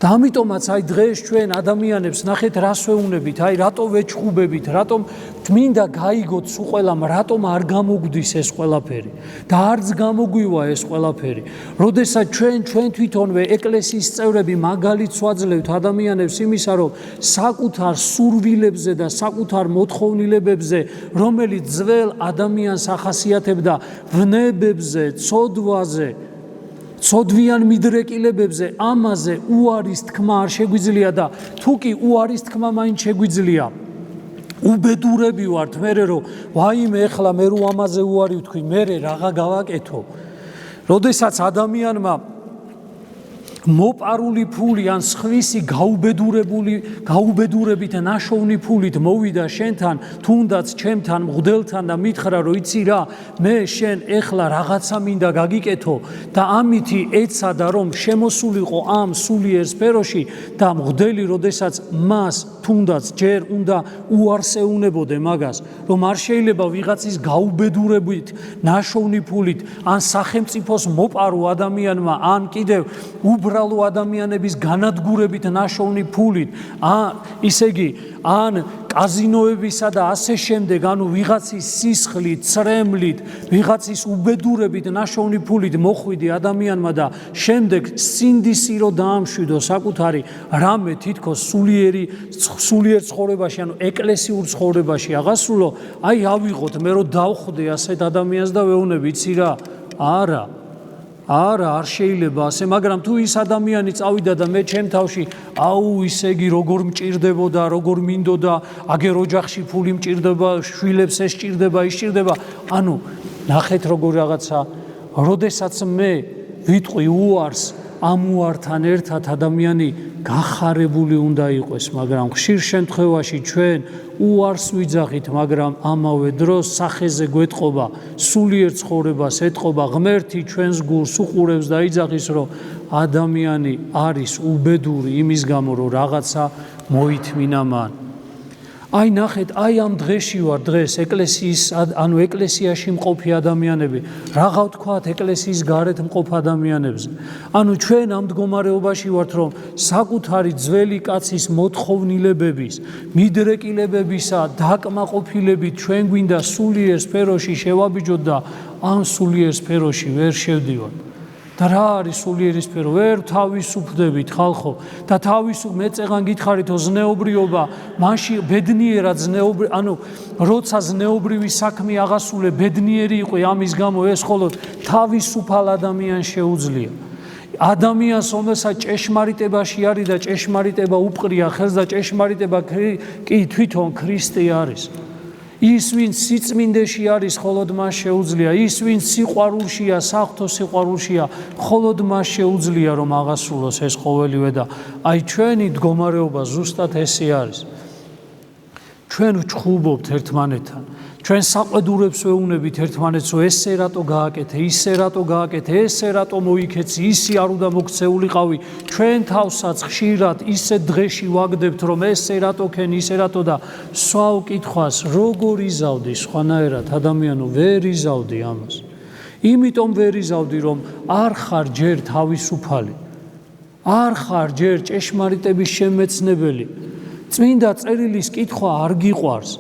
[SPEAKER 1] და ამიტომაც აი დღეს ჩვენ ადამიანებს ნახეთ რას ვეუბნებით, აი რატო ვეჩხუბებით, რატომ მინდა გაიგოთ სულ ყველამ, რატომ არ გამოგვდის ეს ყველაფერი და არც გამოგვივა ეს ყველაფერი. როდესაც ჩვენ თვითონვე ეკლესიის წევრები მაგალითს ვაძლევთ ადამიანებს იმისა, რომ საკუთარ სურვილებზე და საკუთარ მოთხოვნილებებზე, რომელიც ძველ ადამიანს ახასიათებდა, ვნებებზე, ცოდვაზე, ცოდვიან მიდრეკილებებზე, ამაზე უარის თქმა არ შეგვიძლია და თუ კი უარის თქმა მაინც შეგვიძლია, უბედურები ვართ მერე, რომ ვაიმე ეხლა მე რო ამაზე უარი ვთქვი, მერე რაღა გავაკეთო. როდესაც ადამიანმა მოპარული ფული ან სხვისი გაუბედურებით ნაშოვნი ფულით მოვიდა შენთან, თუნდაც ჩემთან, მღვდელთან და მითხრა, რომ იცი რა, მე შენ ეხლა რაღაცა მინდა გაგიკეთო და ამითი ეცადა, რომ შემოსულიყო ამ სულიერ სფეროში და მღვდელი, როდესაც მას თუნდაც ჯერ უნდა უარს ეუნებოდე მაგას, რომ არ შეიძლება ვიღაცის გაუბედურებით ნაშოვნი ფულით ან სახელმწიფოს მოპარო ადამიანმა, ან კიდევ უბრალო ადამიანების განადგურებით ნაშოვნი ფულით, ისე იგი, ან კაზინოებისა და ასე შემდეგ, ანუ ვიღაცის სისხლით, წრემლით, ვიღაცის უბედურებით ნაშოვნი ფულით მოხვიდი ადამიანმა და შემდეგ სინდისი რო დაამშვიდო საკუთარი რამე თითქოს სულიერ ცხოვრებაში, ანუ ეკლესიურ ცხოვრებაში აღასრულო, აი ავიღოთ მე რო დავხვდე ასეთ ადამიანს და ვეუბნები, იცი რა, არა, არ შეიძლება ასე, მაგრამ თუ ის ადამიანი წავიდა და მე ჩემ თავში, ისე იგი როგორ მჭირდებოდა, როგორ მინდოდა, აგერ ოჯახში ფული მჭირდება, შვილებს ეს სჭირდება, ის სჭირდება, ანუ ნახეთ როგორ რაღაცა, როდესაც მე ვიტყვი უარს, ამ უართან ერთად ადამიანი გახარებული უნდა იყოს, მაგრამ ხშირ შემთხვევაში ჩვენ უარს ვიძახით, მაგრამ ამავე დროს სახეზე გვეტყობა, სულიერ ცხოვრებას ეტყობა, ღმერთი ჩვენს გულს უყურებს და იძახის, რომ ადამიანი არის უბედური იმის გამო, რომ რაღაცა მოითმინა მან. აი ნახეთ, აი ამ დღეში ვარ დღეს ეკლესიაში მყოფი ადამიანები, რაღა ვთქვათ ეკლესიის გარეთ მყოფ ადამიანებზე. ანუ ჩვენ ამ მდგომარეობაში ვართ, რომ საკუთარი ძველი კაცის მოთხოვნილებების, მიდრეკილებებისა დაკმაყოფილებით ჩვენ გვინდა სულიერ სფეროში შევაბიჯოთ და ამ სულიერ სფეროში ვერ შევდივართ. და რა არის სულიერი სფერო? ვერ თავისუფლდებით ხალხო და მე წეღან გითხარითო ზნეობრიობა, მაშინ ბედნიერად ანუ როცა ზნეობრივი საქმე აღასრულე, ბედნიერი იყო ამის გამო, ეს მხოლოდ თავისუფალ ადამიანს შეუძლია. ადამიანს, რომელსაც ჭეშმარიტებაში არის და ჭეშმარიტება უპყრია ხელს და ჭეშმარიტება კი თვითონ ქრისტე არის. ის ვინც სიწმინდეში არის, მხოლოდ მას შეუძლია, ის ვინც სიყვარულშია, საღვთო სიყვარულშია, მხოლოდ მას შეუძლია რომ აღასრულოს ეს ყოველივე და აი ჩვენი მდგომარეობა ზუსტად ესე არის. ჩვენ ვჩხუბობთ ერთმანეთთან, ჩვენ საყვედურებს ვეუბნებით ერთმანეთს, რომ ესე რატო გააკეთე, ისე რატო გააკეთე, ესე რატო მოიქეცი, ისი არ უნდა მოქცეულიყავი, ჩვენ თავსაც ხშირად ისე დღეში ვაგდებთ, რომ ესე რატო ქენი, ისე რატო და სხვა უკითხვას როგორ იზავდი სხვანაირად ადამიანო, ვერ იზავდი ამას. იმიტომ ვერ იზავდი, რომ არ ხარ ჯერ თავისუფალი, არ ხარ ჯერ ჭეშმარიტების შემეცნებელი, წმინდა წერილის კითხვა არ გიყვარს.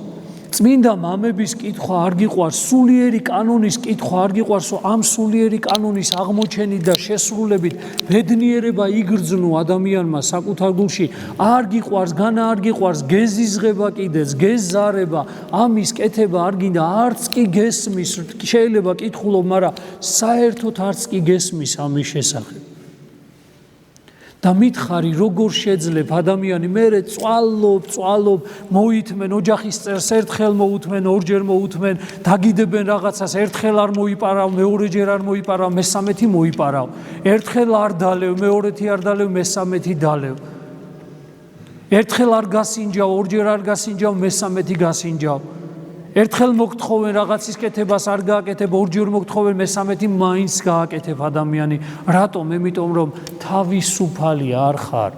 [SPEAKER 1] წმინდა მამების კითხვა არ გიყვარს, სულიერი კანონის კითხვა არ გიყვარს, ამ სულიერი კანონის აღმოჩენით და შესრულებით ბედნიერება იგრძნო ადამიანმა საკუთარ გულში, არ გიყვარს, განა არ გიყვარს, გეზიზღება კიდეც, გეზარება, ამის კეთება არ გინდა, არც კი გესმის, შეიძლება კითხულობ, მაგრამ საერთოდ არც კი გესმის ამის შესახებ. და მითხარი, როგორ შეძლებ ადამიანი მერე წვალობ, მოითმენ, ოჯახის წერს ერთხელ მოუთმენ, ორჯერ მოუთმენ, დაგიდებენ რაღაცას, ერთხელ არ მოიპარავ, მეორეჯერ არ მოიპარავ, მესამეთი მოიპარავ, ერთხელ არ დალევ, მეორეთი არ დალევ, მესამეთი დალევ. ერთხელ არ გასინჯავ, ორჯერ არ გასინჯავ, მესამეთი გასინჯავ. ერთხელ მოგთხოვენ რაღაცის კეთებას არ გააკეთებ, ორჯერ მოგთხოვენ, მესამეთი მაინც გააკეთებ ადამიანი. რატომ? იმიტომ რომ თავისუფალი არ ხარ,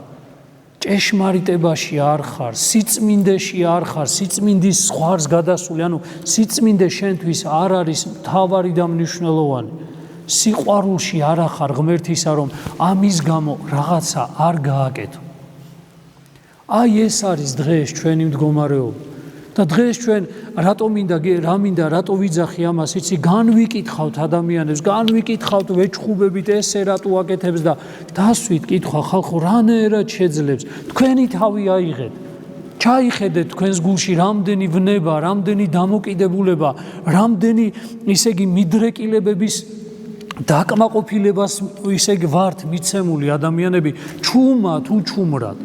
[SPEAKER 1] ჭეშმარიტებაში არ ხარ, სიწმინდეში არ ხარ, სიწმინდის ზღვარს გადასული, ანუ სიწმინდე შენთვის არ არის მთავარი და მნიშვნელოვანი. სიყვარულში არ ხარ ღმერთისა, რომ ამის გამო რაღაცა არ გააკეთო. აი ეს არის დღეს ჩვენი მდგომარეობა. და დღეს ჩვენ რა მინდა რატო ვიძახი ამას, იცი, განვიკითხავთ ადამიანებს, განვიკითხავთ ვეჩხუბებით ესე რატო აკეთებს და დასვით კითხვა ხალხო რანაირად შეძლებს, თქვენი თავი აიღეთ, ჩაიხედეთ თქვენს გულში რამდენი ვნება, რამდენი დამოკიდებულება, რამდენი ისე იგი მიდრეკილებების დაკმაყოფილებას ისე იგი ვართ მიცემული ადამიანები, ჩუმა თუ ჩუმრად.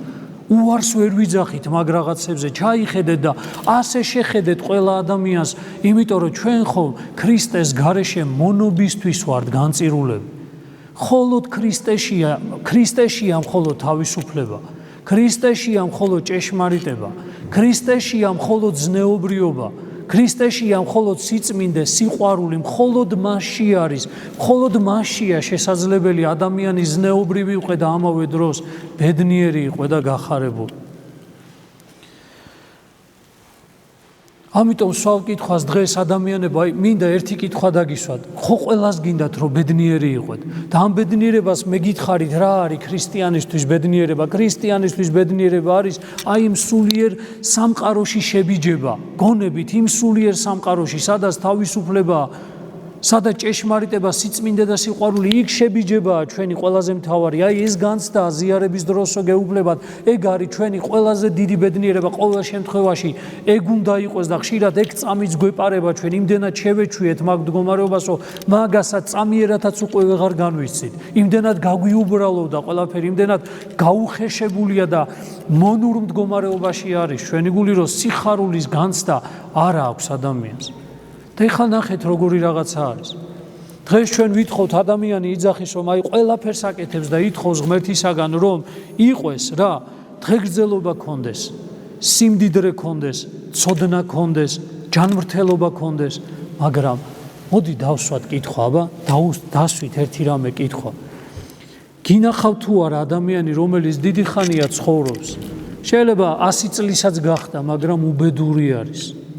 [SPEAKER 1] უარს ვერ ვიძახით მაგ რაღაცებზე, ჩაიხედეთ და ასე შეხედეთ ყველა ადამიანს, იმიტომ რომ ჩვენ ხომ ქრისტეს გარეშე მონობისთვის ვართ განწირულები. მხოლოდ ქრისტეშია მხოლოდ თავისუფლება, ქრისტეშია მხოლოდ ჭეშმარიტება, ქრისტეშია მხოლოდ ზნეობრიობა, ქრისტეშია მხოლოდ სიწმინდე, სიყვარული, მხოლოდ მასში არის, მხოლოდ მასშია შესაძლებელი ადამიანის ზნეობრივი იყო და ამავე დროს ბედნიერი იყო და გახარებული. ამიტომ სვავ კითხვას დღეს ადამიანებმა მინდა ერთი კითხვა დაგისვათ, ხო ყველას გინდათ რომ ბედნიერი იყოთ და ამ ბედნიერებას მეგითხარით რა არის ქრისტიანისთვის ბედნიერება? ქრისტიანისთვის ბედნიერება არის აი იმ სულიერ სამყაროში შებიჯება, გონებით იმ სულიერ სამყაროში, სადაც თავისუფლება, სადაც ჭეშმარიტება, სიწმინდე და სიყვარული, იქ შებიჯებაა ჩვენი ყველაზე მთავარი. აი ეს განცდა აზიარების დროსო გეუბნებათ, ეგ არის ჩვენი ყველაზე დიდი ბედნიერება ყოველ შემთხვევაში. ეგ უნდა იყოს და ხშირად ეგ წამიც გვეპარება, ჩვენ იმდენად შევეჩვიეთ მაგ მდგომარეობას, რომ მაგასაც წამიერათაც უკვე ვეღარ განვიცით. იმდენად გაგვიუბრალო და ყველაფერი იმდენად გაუხეშებულია და მონურ მდგომარეობაში არის ჩვენი გული, რომ სიხარულის განცდა არ აქვს ადამიანს. და ეხლა ნახეთ როგორი რაღაცა არის. დღეს ჩვენ ვითხოვთ ადამიანი იძახის რომ აი ყველაფერს აკეთებს და ითხოვს ღმერთისაგან რომ იყვეს რა, დღეგრძელობა კონდეს, სიმდიდრე კონდეს, ცოდნა კონდეს, ჯანმრთელობა კონდეს, მაგრამ მოდი დავსვათ კითხვა, დასვით ერთი რამე კითხვა. გინახავ თუ არა ადამიანი რომელიც დიდი ხანია ცხოვრობს, შეიძლება 100 წლისაც გახდა, მაგრამ უბედური არის.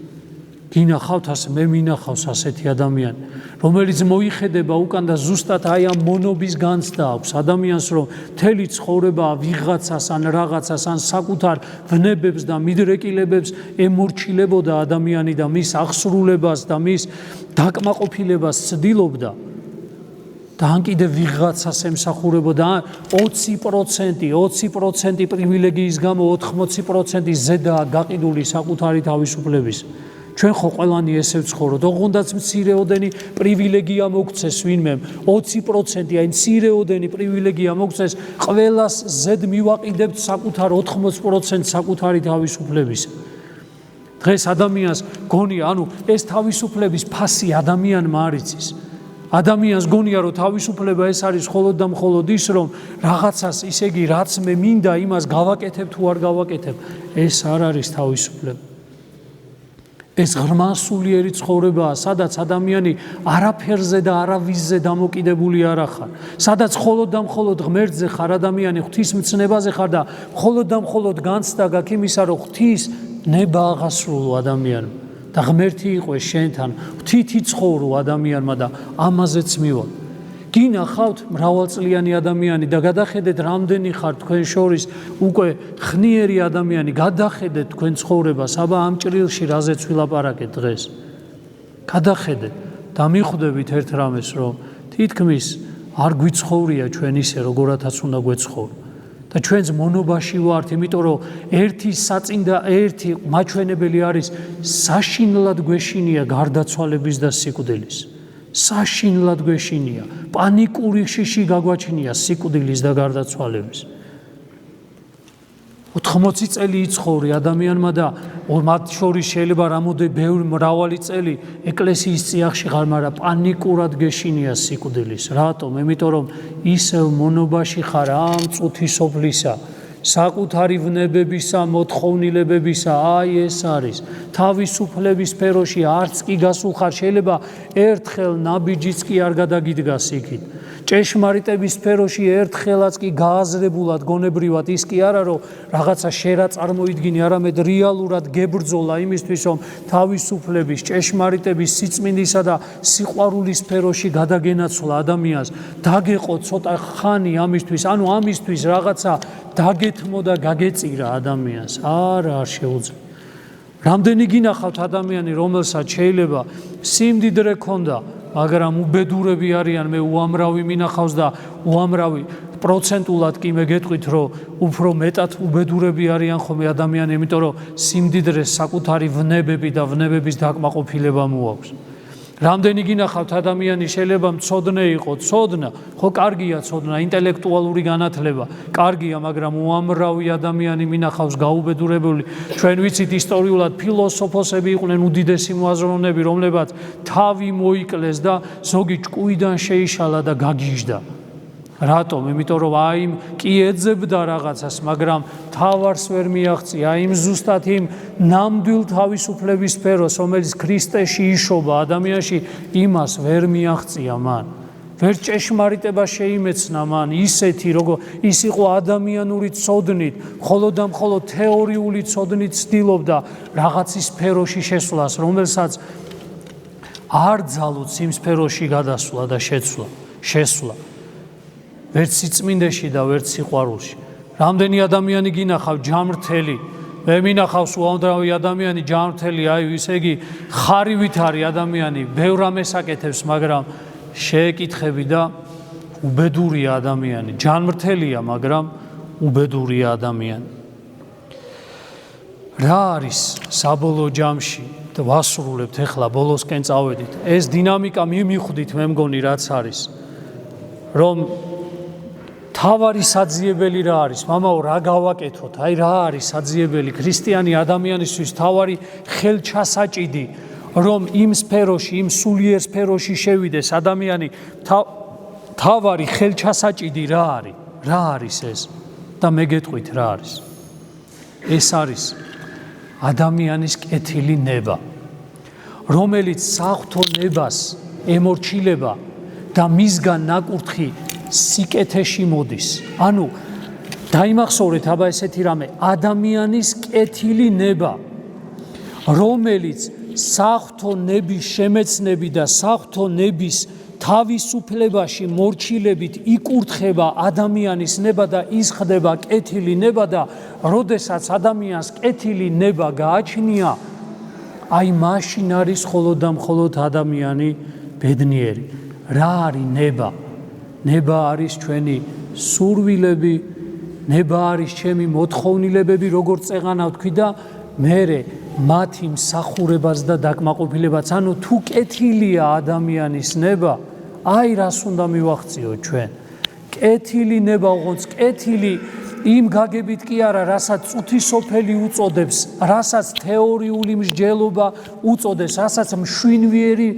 [SPEAKER 1] გინახავთ ასე, მე მინახავს ასეთი ადამიანი, რომელიც მოიხედება უკან და ზუსტად აი ამ მონობის განცდა აქვს ადამიანს, რომ მთელი ცხოვრება ვიღაცას ან რაღაცას ან საკუთარ ვნებებს და მიდრეკილებებს ემორჩილებოდა ადამიანი და მის აღსრულებას და მის დაკმაყოფილებას ცდილობდა და ან კიდე ვიღაცას ემსახურებოდა 20% პრივილეგიის გამო 80% ზედაა გაყიდული საკუთარი თავისუფლების. ჩვენ ხო ყველანი ესე ვცხოვრობთ, ოღონდაც მცირეოდენი პრივილეგია მოგცეს ვინმე, 20% აი მცირეოდენი პრივილეგია მოგცეს, ყველას ზედ მივაყიდებთ საკუთარ 80% საკუთარი თავისუფლების. დღეს ადამიანს გონია, ანუ ეს თავისუფლების ფასი ადამიანმა არ იცის. ადამიანს გონია, რომ თავისუფლება ეს არის მხოლოდ და მხოლოდ ის, რომ რაღაცას ისე იგი რაც მე მინდა იმას გავაკეთებ თუ არ გავაკეთებ, ეს არ არის თავისუფლება. ეს ღრმა სულიერი ცხოვრებაა, სადაც ადამიანი არაფერზე და არავისზე დამოკიდებული არ ხარ, სადაც მხოლოდ და მხოლოდ ღმერთზე ხარ ადამიანი, ღვთისმცნებაზე ხარ და მხოლოდ და მხოლოდ განცდა გაქვს იმისა, რომ ღვთის ნება აღასრულო ადამიანმა და ღმერთი იყოს შენთან, ღვთითი ცხოვრო ადამიანმა და ამაზეც მივა. გინახავთ მრავალწლიანი ადამიანი და გადახედეთ რამდენი ხარ თქვენ შორის უკვე ხნიერი ადამიანი, გადახედეთ თქვენ ცხოვრებას, აბა ამ ჭრილში რაზეც ვილაპარაკეთ დღეს. გადახედეთ და მიხვდებით ერთ რამეს, რომ თითქმის არ გვიცხოვრია ჩვენ ისე, როგორათაც უნდა გვეცხოვრო. და ჩვენს მონობაში ვართ, იმიტომ რომ ერთი საწინდა, ერთი მაჩვენებელი არის საშინლად გვეშინია გარდაცვალების და სიკვდილის. საშინლად გვეშინია, პანიკური შიში გაგვაჩნია სიკვდილის და გარდაცვალების. 80 წელი იცხოვრე ადამიანმა და მათ შორის შეიძლება რამოდენიმე ბევრი მრავალი წელი ეკლესიის წიაღში ხარ, მაგრამ პანიკურად გეშინია სიკვდილის. რატომ? იმიტომ რომ ისევ მონობაში ხარ ამ წუთისოფლისა, საკუთარი ვნებებისა, მოთხოვნილებებისა, აი ეს არის. თავისუფლების სფეროში არც კი გასულ ხარ, შეიძლება ერთხელ ნაბიჯიც კი არ გადაგიდგას იქით. ჭეშმარიტების სფეროში ერთხელაც კი გააზრებულად, გონებრივად ის კი არა, რომ რაღაცა შერა წარმოიდგინე, არამედ რეალურად გებრძოლა იმისთვის, რომ თავისუფლების, ჭეშმარიტების, სიწმინდისა და სიყვარულის სფეროში გადაგენაცვლა ადამიანს, დაგეყო ცოტა ხანი ამისთვის, ანუ ამისთვის რაღაცა დაგეთმო და გაგეწირა ადამიანს. არა, არ შეუძლია. რამდენი გინახავთ ადამიანი, რომელსაც შეიძლება სიმდიდრე ქონდა, მაგრამ უბედურები არიან, მე უამრავი მინახავს და უამრავი პროცენტულად კი მე გეტყვით, რომ უფრო მეტად უბედურები არიან ხოლმე ადამიანი, იმიტომ რომ სიმდიდრეს საკუთარი ვნებები და ვნებების დაკმაყოფილება მოაქვს. რამდენი გინახავთ ადამიანი შეიძლება მცოდნე იყო, ცოდნა, ხო კარგია ცოდნა, ინტელექტუალური განათლება, კარგია, მაგრამ უამრავი ადამიანი მინახავს გაუბედურებული. ჩვენ ვიცით ისტორიულად ფილოსოფოსები იყვნენ უდიდესი მოაზროვნეები, რომლებაც თავი მოიკლეს და ზოგი ჭკუიდან შეიშალა და გაგიჟდა. რატომ? იმიტომ რომ აი კი ეძებდა რაღაცას, მაგრამ თავარს ვერ მიაღწია, იმ ზუსტად იმ ნამდვილ თავისუფლების სფეროს, რომელიც ქრისტეში იშობა ადამიანში, იმას ვერ მიაღწია მან. ვერ ჭეშმარიტება შეიმეცნა მან ისეთი, როგორ ის იყო ადამიანური ცოდნით, მხოლოდ და მხოლოდ თეორიული ცოდნით ცდილობდა რაღაცის სფეროში შესვლას, რომელსაც არ ძალუც იმ სფეროში გადასვლა და შესვლა. ვერც სიწმინდეში და ვერც სიყვარულში. რამდენი ადამიანი გინახავ ჯამრთელი, მე მინახავს უამრავი ადამიანი ჯამრთელი, აი ისე იგი ხარივით არის ადამიანი, ბევრ რამეს აკეთებს, მაგრამ შეეკითხები და უბედურია ადამიანი. ჯამრთელია, მაგრამ უბედურია ადამიანი. რა არის საბოლოო ჯამში? და ვასრულებთ ახლა, ბოლოსკენ წავედით. ეს დინამიკა მივხვდით, მე მგონი რაც არის, რომ თავარი საძიებელი რა არის? მამაო, რა გავაკეთოთ? აი რა არის საძიებელი ქრისტიანი ადამიანისთვის თავარი ხელჩასაჭიდი, რომ იმ სფეროში, იმ სულიერ სფეროში შევიდეს ადამიანი, თავარი ხელჩასაჭიდი რა არის? რა არის ეს? და მე გეტყვით რა არის? ეს არის ადამიანის კეთილი ნება, რომელიც საღვთო ნებას ემორჩილება და მისგან ნაკურთხი სიკეთეში მოდის. ანუ დაიმახსოვრეთ აბა ესეთი რამე, ადამიანის კეთილი ნება, რომელიც საღვთო ნების შემეცნები და საღვთო ნების თავისუფლებაში მორჩილებით იკურთხება ადამიანის ნება და ის ხდება კეთილი ნება და როდესაც ადამიანს კეთილი ნება გააჩნია, აი მაშინ არის მხოლოდ და მხოლოდ ადამიანი ბედნიერი. რა არის ნება? ნება არის ჩვენი სურვილები, ნება არის ჩემი მოთხოვნილებები, როგორც წეღანა ვთქვი და მერე მათი მსახურებას და დაკმაყოფილებას. ანუ თუ კეთილია ადამიანის ნება, აი რას უნდა მივახციოთ ჩვენ? კეთილი ნება, ოღონდ კეთილი იმ გაგებით კი არა, რასაც წუთისოფელი უწოდებს, რასაც თეორიული მსჯელობა უწოდებს, რასაც მშვინვიერი,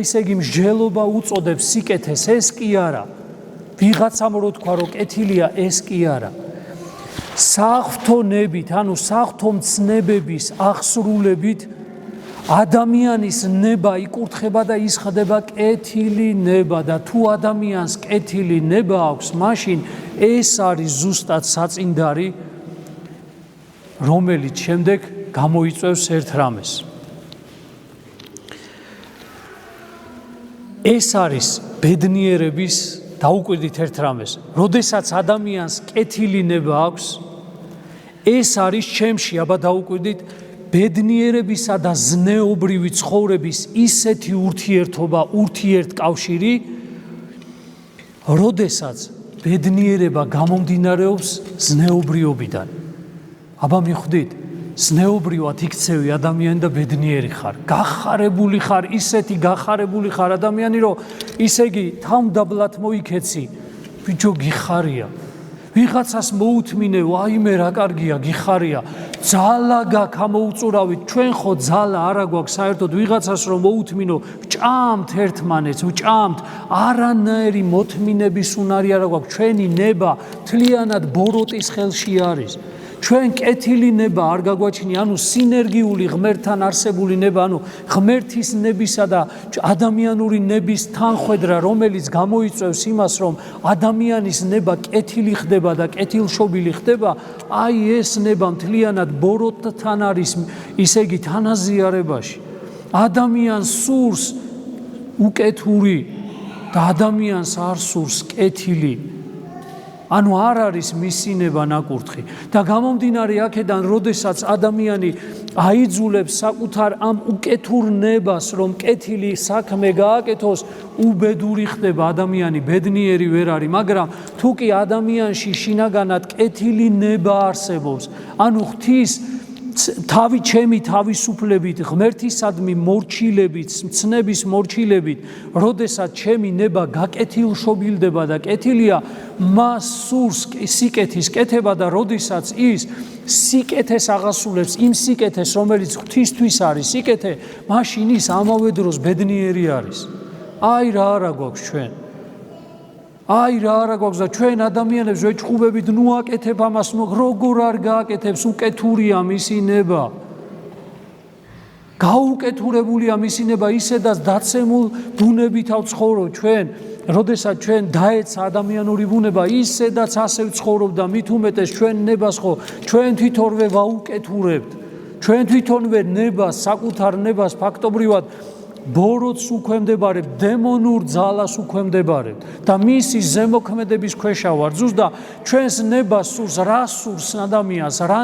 [SPEAKER 1] ისე იგი მსჯელობა უწოდებს სიკეთეს, ეს კი არა. ვიღაცამ რო თქვა, რომ კეთილია, ეს კი არა. საღვთო ნებით, ანუ საღვთო მცნებების აღსრულებით ადამიანის ნება იკურთხება და ის ხდება კეთილი ნება და თუ ადამიანს კეთილი ნება აქვს, მაშინ ეს არის ზუსტად საწინდარი, რომელიც შემდეგ გამოიწვევს ერთ რამეს. ეს არის ბედნიერების დაუკვირდით ერთ რამეს, როდესაც ადამიანს კეთილი ნება აქვს, ეს არის ჩემში, აბა დაუკვირდით, ბედნიერებისა და ზნეობრივი ცხოვრების ისეთი ურთიერთობა, ურთიერთკავშირი, როდესაც ბედნიერება გამომდინარეობს ზნეობრიობიდან. აბა მიხვდით, ზნეობრივად იქცევი ადამიანი და ბედნიერი ხარ, გახარებული ხარ, ისეთი გახარებული ხარ ადამიანი, რომ ისე იგი თავმდაბლად მოიქეცი, ბიჭო გიხარია. ვიღაცას მოუთმინე, ვაიმე რა კარგია, გიხარია. ძალა გაქვს ამოუწურავით, ჩვენ ხო ძალა არა გვაქვს საერთოდ ვიღაცას რომ მოუთმინო, ვჭამთ ერთმანეთს, ვჭამთ, არანაირი მოთმინების უნარი არა გვაქვს, ჩვენი ნება მთლიანად ბოროტის ხელში არის. ჩვენ კეთილი ნება არ გაგვაჩნია, ანუ სინერგიული ღმერთთან არსებული ნება, ანუ ღმერთის ნებისა და ადამიანური ნების თანხვედრა, რომელიც გამოიწვევს იმას, რომ ადამიანის ნება კეთილი ხდება და კეთილშობილი ხდება, აი ეს ნება მთლიანად ბოროტთან არის, ისე იგი თანაზიარებაში. ადამიანს სურს უკეთური და ადამიანს არ სურს კეთილი. ანუ არ არის მისი ნება ნაკურთხი და გამომდინარე აქედან, როდესაც ადამიანი აიძულებს საკუთარ ამ უკეთურ ნებას, რომ კეთილი საქმე გააკეთოს, უბედური ხდება ადამიანი, ბედნიერი ვერ არის, მაგრამ თუ კი ადამიანში შინაგანად კეთილი ნება არსებობს, ანუ ღვთის ჩემი თავისუფლებით, ღმერთისადმი მორჩილებით, მცნების მორჩილებით, როდესაც ჩემი ნება გაკეთილშობილდება და კეთილია, მას სურს სიკეთის კეთება და როდესაც ის სიკეთეს აღასრულებს, იმ სიკეთეს, რომელიც ღვთისთვის არის სიკეთე, მაშინ ის ამავე დროს ბედნიერი არის. აი რა არა გვაქვს ჩვენ. აი რა არა გვაქვს და ჩვენ ადამიანებს ვეჭხუბებით, ნუ აკეთებ ამას, როგორ არ გააკეთებს, უკეთურია მისი ნება. გაუკეთურებულია მისი ნება, ისედაც დაცემულ ბუნებითა ვცხოვრობ ჩვენ, როდესაც ჩვენ დაეცა ადამიანური ბუნება, ისედაც ასე ვცხოვრობ და მით უმეტეს ჩვენ ნებას ხო ჩვენ თვითონვე ვაუკეთურებთ. ჩვენ თვითონვე ნებას, საკუთარ ნებას ფაქტობრივად ბოროტს უქვემდებარებთ, დემონურ ძალას უქვემდებარებთ და მისი ზემოქმედების ქვეშ ვართ. ზუსტად ჩვენს ნებას სურს, რა სურს ადამიანს, რა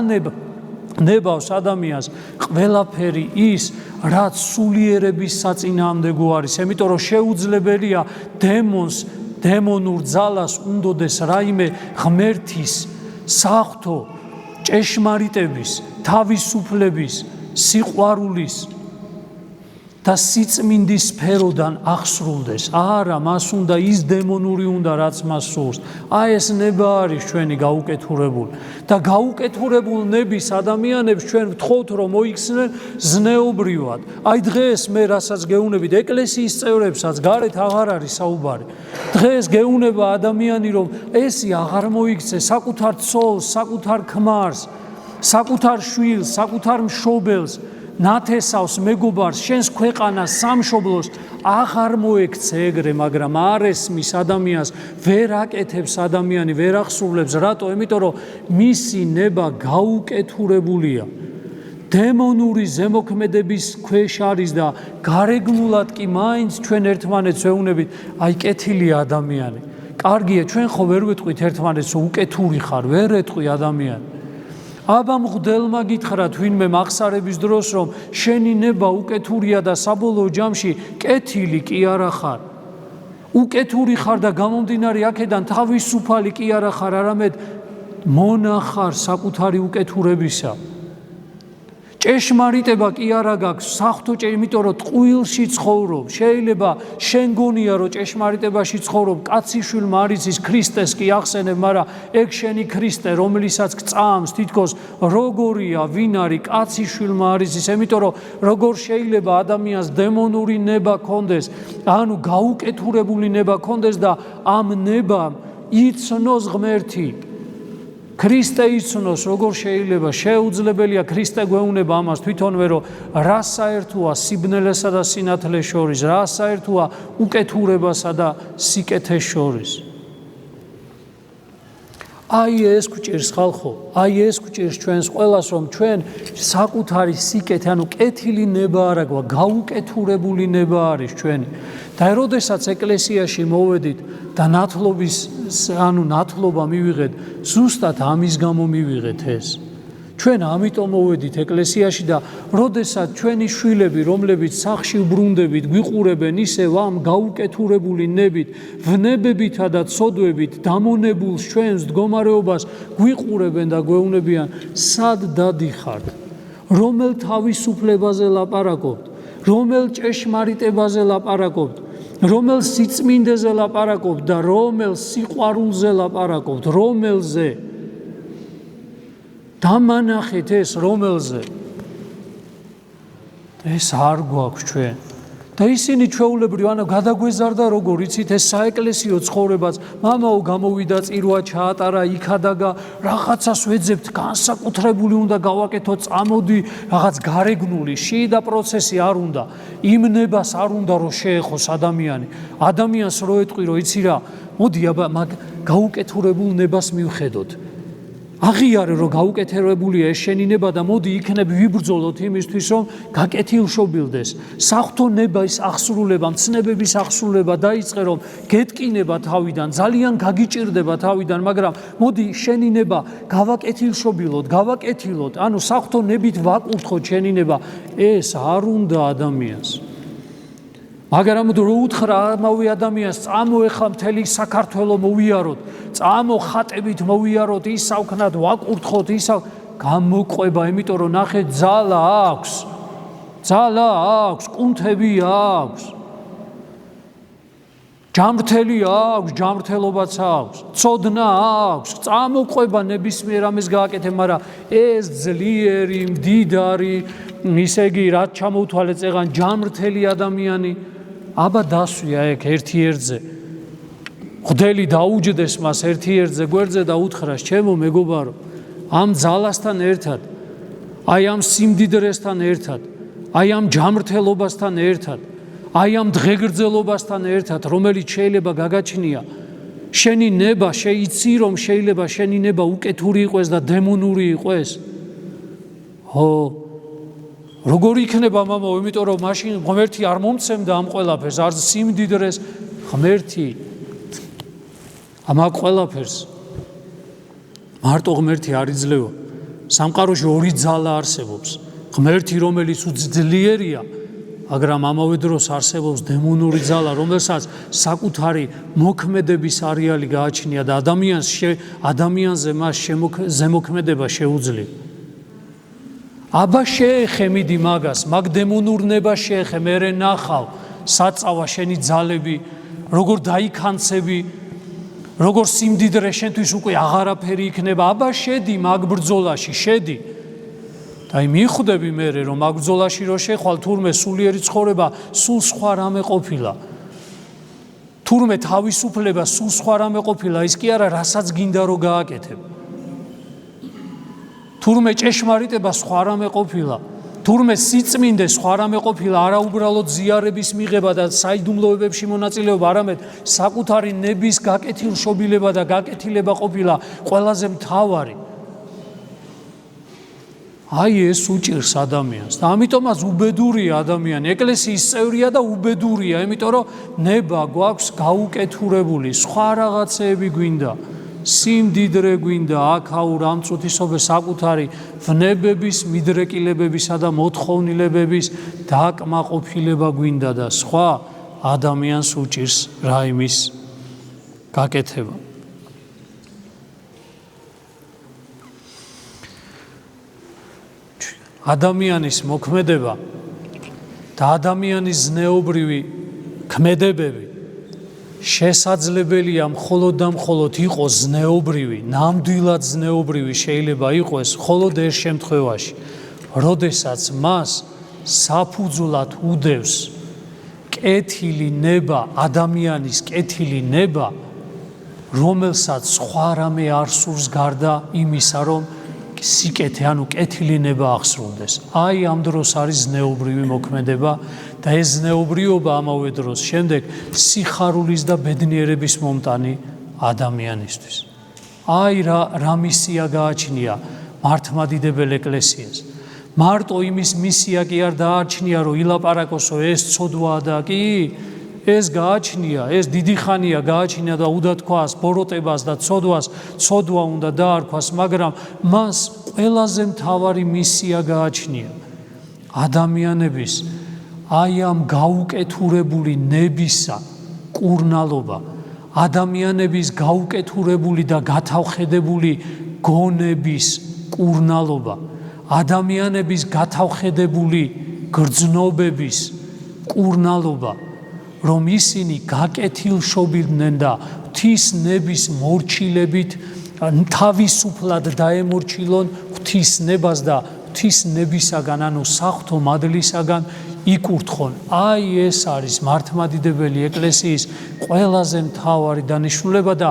[SPEAKER 1] ნებავს ადამიანს, ყველაფერი ის, რაც სულიერების საწინააღმდეგო არის. იმიტომ რომ შეუძლებელია დემონს, დემონურ ძალას უნდოდეს რაიმე ღმერთის, საღვთო, ჭეშმარიტების, თავისუფლების, სიყვარულის და სიწმინდის სფეროდან აღსრულდეს. არა, მას უნდა ის დემონური უნდა, რაც მას სურს. აი ეს ნება არის ჩვენი გაუკეთურებული და გაუკეთურებულ ნების ადამიანებს ჩვენ ვთხოვთ, რომ მოიქცნენ ზნეობრივად. აი დღეს მე რასაც გეუბნებით ეკლესიის წევრებსაც, გარეთ აღარ არის საუბარი. დღეს გეუბნება ადამიანი, რომ ესი აღარ მოიქცე საკუთარ ცოლს, საკუთარ ქმარს, საკუთარ შვილს, საკუთარ მშობელს, ნათესავს, მეგობარს, შენს ქვეყანას, სამშობლოს აღარ მოექცე ეგრე, მაგრამ არ ესმის ადამიანს, ვერ აკეთებს ადამიანი, ვერ აღსრულებს. რატო? იმიტომ რომ მისი ნება გაუკეთურებულია. დემონური ზემოქმედების ქვეშ არის და გარეგნულად კი მაინც ჩვენ ერთმანეთს ვეუბნებით, აი კეთილია ადამიანი. კარგია, ჩვენ ხო ვერ ვეტყვით ერთმანეთს, რომ უკეთური ხარ, ვერ ეტყვი ადამიანი. აბა მღვდელმა გითხრა თვინმე მახსარების დროს, რომ შენი ნება უკეთურია და საბოლოო ჯამში კეთილი კი არა ხარ. უკეთური ხარ და გამომდინარე აქედან თავისუფალი კი არა ხარ, არამედ მონახარ საკუთარი უკეთურებისა. ჭეშმარიტება კი არა გაქვს, საღვთო იმიტომ რომ ტყუილში ცხოვრობ. შეიძლება შენ გონია რომ ჭეშმარიტებაში ცხოვრობ, კაციშვილმა არ იცის ქრისტეს კი ახსენებ, მაგრამ ეგ შენი ქრისტე, რომელსაც გწამს, თითქოს როგორია, ვინ არის, კაციშვილმა არ იცის, იმიტომ რომ როგორ შეიძლება ადამიანს დემონური ნება ქონდეს, ანუ გაუკეთურებული ნება ქონდეს და ამ ნებამ იცნოს ღმერთი. ქრისტე იცნოს, როგორ შეიძლება, შეუძლებელია ქრისტე გვეუბნება ამას თვითონვე, რომ რა საერთოა სიბნელესა და სინათლეს შორის, რა საერთოა უკეთურებასა და სიკეთეს შორის. აი ეს გვჭირს ხალხო, აი ეს გვჭირს ჩვენს ყველას, რომ ჩვენ საკუთარი სიკეთე, ანუ კეთილი ნება არა გვა, გაუკეთურებული ნება არის ჩვენი. და როდესაც ეკლესიაში მოვედით და ნათლობა მივიღეთ, ზუსტად ამის გამო მივიღეთ ეს. ჩვენ ამიტომ მოვედით ეკლესიაში და როდესაც ჩვენი შვილები, რომლებიც სახლში უბრუნდებით, გვიყურებენ ისევ ამ გაუკეთურებული ნებით, ვნებებითა და ცოდვებით დამონებულს ჩვენს მდგომარეობას გვიყურებენ და გვეუბნებიან, სად დადიხართ, რომელ თავისუფლებაზე ლაპარაკობთ, რომელ ჭეშმარიტებაზე ლაპარაკობთ, რომელ სიწმინდეზე ლაპარაკობთ და რომელ სიყვარულზე ლაპარაკობთ, რომელზე დამანახეთ ეს რომელზე ეს არ გვაქვს ჩვენ და ისინი ჩვეულებრივ ანუ გადაგვეზარდა როგორ იცით ეს საეკლესიო ცხოვრებაც მამაო გამოვიდა წირვა ჩაატარა იქადაგა რაღაცას ვეძებთ განსაკუთრებული უნდა გავაკეთოთ წამოდი რაღაც გარეგნული შიდა პროცესი არ უნდა იმ ნებას არ უნდა რომ შეეხოს ადამიანს რო ეტყვი რომ იცი რა მოდი აბა მაგ გაუკეთურებულ ნებას მივხედოთ აღიარე რომ გაუკეთებებულია ეს შენი ნება და მოდი იქნებ ვიბრძოლოთ იმისთვის რომ გაკეთილშობილდეს საღვთო ნების აღსრულება მცნებების აღსრულება დაიწყე რომ გეტკინება თავიდან ძალიან გაგიჭირდება თავიდან მაგრამ მოდი შენი ნება გავაკეთილოთ ანუ საღვთო ნებით ვაკურთხოთ შენი ნება ეს არ უნდა ადამიანს მაგრამ რო უთხრა ამავე ადამიანს წამო ეხლა მთელი საქართველო მოვიაროთ წამო ხატებით მოვიაროთ ისავქნად ვაკურთხოთ ისავ გამოყვება იმიტომ რომ ნახე ძალა აქვს კუნთები აქვს ჯამრთელი აქვს ჯამრთელობაც აქვს ცოდნა აქვს წამოყვება ნებისმიერ ამას გააკეთე მაგრამ ეს ძლიერი მდიდარი ისე იგი რაც ჩამოუთვალეთ წეღან ჯამრთელი ადამიანი აბა დასვია ეგ ერთი ერთზე ხდელი დაუჯდეს მას ერთი ერთზე გვერდზე და უთხრას ჩემო მეგობარო ამ ძალასთან ერთად აი ამ სიმდიდრესთან ერთად აი ამ ჯამრთელობასთან ერთად აი ამ დღეგრძელობასთან ერთად რომელიც შეიძლება გაგაჩნია შენი ნება შეიცი რომ შეიძლება შენი ნება უკეთური იყოს და დემონური იყოს ხო როგორ იქნება მამაო იმიტომ რომ მაშინ ღმერთი არ მომცემდა ამ ყველაფერს არ სიმდიდრეს ღმერთი ამ ყველაფერს მარტო ღმერთი არ იძლევა სამყაროში ორი ძალა არსებობს ღმერთი რომელიც უძლიერია მაგრამ ამავე დროს არსებობს დემონური ძალა რომელსაც საკუთარი მოქმედების არეალი გააჩნია და ადამიანზე მას ზემოქმედება შეუძლია აბა შეეხე მიდი მაგას მაგ დემონურ ნებას შეეხე მერე ნახავ საწავა შენი ძალები როგორ დაიქანცები როგორ სიმდიდრე შენთვის უკვე აღარაფერი იქნება აბა შედი მაგ ბრძოლაში შედი და მიხვდები მერე რომ მაგ ბრძოლაში რო შეხვალ თურმე სულიერი ცხოვრება სულ სხვა რამე ყოფილა თურმე თავისუფლება სულ სხვა რამე ყოფილა ის კი არა რასაც გინდა რომ გააკეთებ თურმე ჭეშმარიტება სხვა რამე ყოფილა თურმე სიწმინდე სხვა რამე ყოფილა არა უბრალოდ ზიარების მიღება და საიდუმლოებებში მონაწილეობა არამედ საკუთარი ნების გაკეთილშობილება და გაკეთილება ყოფილა ყველაზე მთავარი აი ეს უჭირს ადამიანს და ამიტომაც უბედურია ადამიანი ეკლესიის წევრია და უბედურია იმიტომ რომ ნება გვაქვს გაუკეთურებული სხვა რაღაცეები გვინდა სიმდიდრე გვინდა აქაურ ამ წუთისობე საკუთარი ვნებების მიდრეკილებებისა და მოთხოვნილებების დაკმაყოფილება გვინდა და სხვა ადამიანს უჭირს რაიმის გაკეთება ადამიანის მოქმედება და ადამიანის ზნეობრივი ქმედებები შესაძლებელია მხოლოდ და მხოლოდ იყოს ზნეობრივი, ნამდვილად ზნეობრივი შეიძლება იყოს მხოლოდ ერთ შემთხვევაში, როდესაც მას საფუძვლად უდევს კეთილი ნება, ადამიანის კეთილი ნება, რომელსაც სხვა რამე არ სურს გარდა იმისა, რომ სიკეთე, ანუ კეთილი ნება აღსრულდეს. აი ამ დროს არის ზნეობრივი მოქმედება და ეს ზნეობრიობა ამავე დროს შემდეგ სიხარულის და ბედნიერების მომტანი ადამიანისთვის. აი რა მისია გააჩნია მართლმადიდებელ ეკლესიას. მარტო იმის მისია კი არ დააჩნია, რომ ილაპარაკოსო ეს ცოდვაა და კი ეს გააჩნია, ეს დიდი ხანია გააჩნია და უნდა თქვას ბოროტებას და ცოდვა უნდა დაარქვას, მაგრამ მას ყველაზე მთავარი მისია გააჩნია ადამიანების აი ამ გაუკეთურებული ნებისა კურნალობა, ადამიანების გაუკეთურებული და გათავხედებული გონების კურნალობა, ადამიანების გათავხედებული გრძნობების კურნალობა, რომ ისინი გაკეთილშობილდნენ და ღვთისნების მორჩილებით თავისუფლად დაემორჩილონ ღვთისნებას და ღვთისნებისაგან, ანუ საღვთო მადლისაგან იკურთხონ. აი ეს არის მართლმადიდებელი ეკლესიის ყველაზე მთავარი დანიშნულება და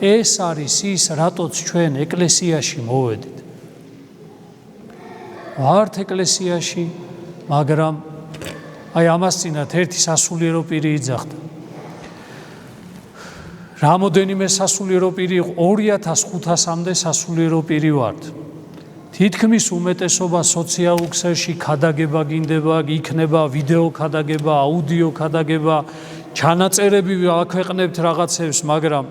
[SPEAKER 1] ეს არის ის, რატოც ჩვენ ეკლესიაში მოვედით. ვართ ეკლესიაში, მაგრამ აი ამას წინათ ერთი სასულიერო პირი იძახდა. რამოდენიმე სასულიერო პირი იყო, 2500-მდე სასულიერო პირი ვართ. თითქმის უმეტესობა სოციალურ ქსელში ქადაგება გინდება, იქნება ვიდეო ქადაგება, აუდიო ქადაგება, ჩანაწერები აქვეყნებთ რაღაცებს, მაგრამ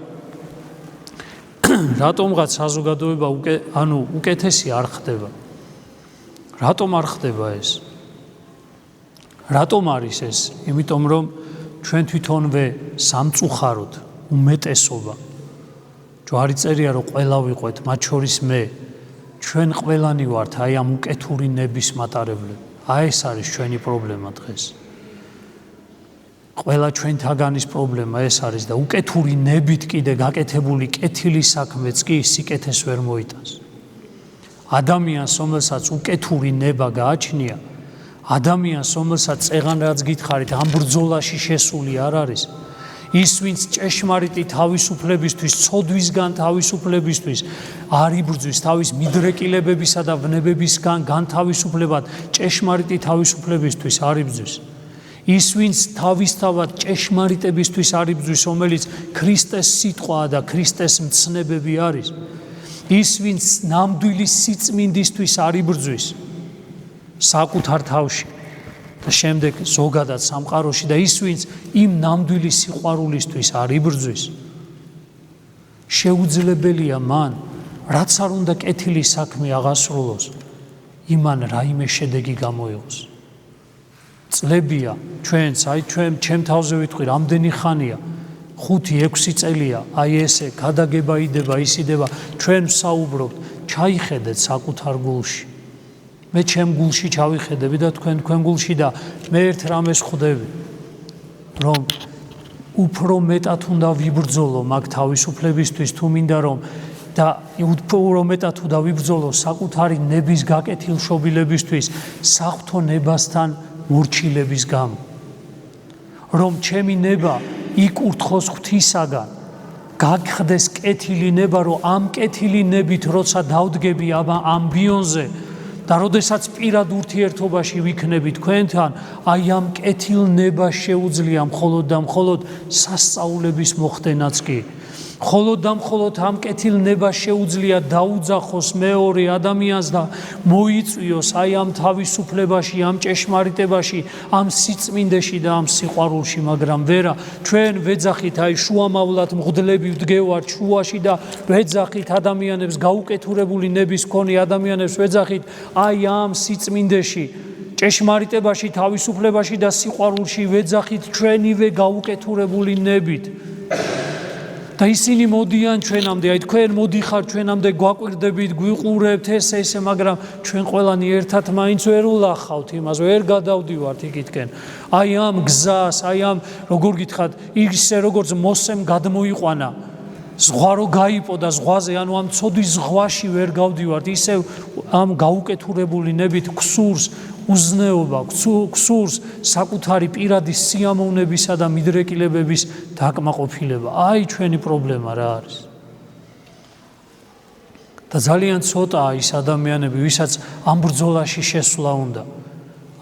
[SPEAKER 1] რატომღაც საზოგადოება უკეთესი არ ხდება. რატომ არ ხდება ეს? რატომ არის ეს? იმიტომ რომ ჩვენ თვითონვე სამწუხაროდ უმეტესობა. ჯვარი წერია რომ ყველა ვიყვეთ, მათ შორის მე. ჩვენ ყველანი ვართ აი ამ უკეთური ნების მატარებლები. აი ეს არის ჩვენი პრობლემა დღეს. ყველა ჩვენთაგანის პრობლემა ეს არის და უკეთური ნებით კიდე გაკეთებული კეთილი საქმეც კი სიკეთეს ვერ მოიტანს. ადამიანს, რომელსაც უკეთური ნება გააჩნია, ადამიანს, რომელსაც წეღან რაც გითხარით, ამ ბრძოლაში შესული არ არის, ის ვინც ჭეშმარიტი თავისუფლებისთვის, ცოდვისგან თავისუფლებისთვის არ იბრძვის, თავის მიდრეკილებებისა და ვნებებისგან განთავისუფლებად ჭეშმარიტი თავისუფლებისთვის არ იბრძვის. ის ვინც თავისთავად ჭეშმარიტებისთვის არ იბრძვის, რომელიც ქრისტეს სიტყვაა და ქრისტეს მცნებები არის, ის ვინც ნამდვილი სიწმინდისთვის არ იბრძვის საკუთარ თავში და შემდეგ ზოგადად სამყაროში და ის ვინც იმ ნამდვილი სიყვარულისთვის არ იბრძვის, შეუძლებელია მან, რაც არ უნდა კეთილი საქმე აღასრულოს, იმან რაიმე შედეგი გამოიღოს. წლებია ჩვენც, აი ჩემ თავზე ვიტყვი, რამდენი ხანია, 5-6 წელია, აი ესე ქადაგება იდება, ისიდება, ჩვენ ვსაუბრობთ, ჩაიხედეთ საკუთარ გულში. მე ჩემ გულში ჩავიხედები და თქვენ გულში და მე ერთ რამეს ხვდები, რომ უფრო მეტად უნდა ვიბრძოლო მაგ თავისუფლებისთვის, თუ მინდა რომ და უფრო მეტად უნდა ვიბრძოლო საკუთარი ნების გაკეთილშობილებისთვის, საღვთო ნებასთან მორჩილების გამო. რომ ჩემი ნება იკურთხოს ღვთისაგან, გაგხდეს კეთილი ნება, რომ ამ კეთილი ნებით როცა დავდგები ამ ბიონზე და როდესაც პირად ურთიერთობაში ვიქნები თქვენთან, აი ამ კეთილ ნებას შეუძლია მხოლოდ და მხოლოდ სასწაულების მოხდენაც კი. მხოლოდ და მხოლოდ ამ კეთილ ნებას შეუძლია დაუძახოს მეორე ადამიანს და მოიწვიოს აი ამ თავისუფლებაში, ამ ჭეშმარიტებაში, ამ სიწმინდეში და ამ სიყვარულში, მაგრამ ვერა, ჩვენ ვეძახით აი შუამავლად მღვდლები ვდგევართ შუაში და ვეძახით ადამიანებს, გაუკეთურებული ნების მქონე ადამიანებს ვეძახით აი ამ სიწმინდეში, ჭეშმარიტებაში, თავისუფლებაში და სიყვარულში ვეძახით ჩვენივე გაუკეთურებული ნებით. და ისინი მოდიან ჩვენამდე, აი თქვენ მოდიხარ ჩვენამდე, გვაკვირდებით, გვიყურებთ ესე, მაგრამ ჩვენ ყველანი ერთად მაინც ვერ ულახავთ იმას, ვერ გადავდივართ იქითკენ. აი ამ გზას, აი ამ როგორ გითხრათ, ისე როგორც მოსემ გადმოიყვანა, ზღვა რო გაიპო და ზღვაზე, ანუ ამ ცოდვის ზღვაში ვერ გავდივართ, ისე ამ გაუკეთურებული ნებით ქსურს უზნეობა, ქსურს საკუთარი პირადი სიამოვნებისა და მიდრეკილებების დაკმაყოფილება. აი ჩვენი პრობლემა რა არის. და ძალიან ცოტაა ის ადამიანები, ვისაც ამ ბრძოლაში შესვლა უნდა.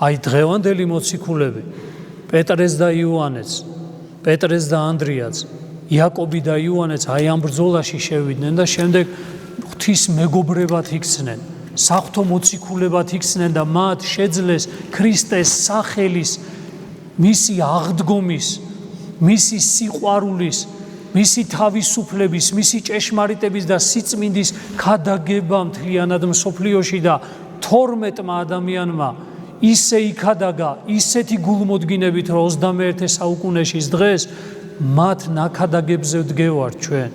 [SPEAKER 1] აი დღევანდელი მოციქულები, პეტრეს და იოანეს, პეტრეს და ანდრიას, იაკობი და იოანეც აი ამ ბრძოლაში შევიდნენ და შემდეგ ღვთის მეგობრებად იქცნენ, საღვთო მოციქულებად იქცნენ და მათ შეძლეს ქრისტეს სახელის, მისი აღდგომის, მისი სიყვარულის, მისი თავისუფლების, მისი ჭეშმარიტების და სიწმინდის ქადაგება მთლიანად მსოფლიოში და 12-მა ადამიანმა ისე იქადაგა, ისეთი გულმოდგინებით, რომ 21 საუკუნეშის დღეს მათ ნაქადაგებზე ვდგევართ ჩვენ.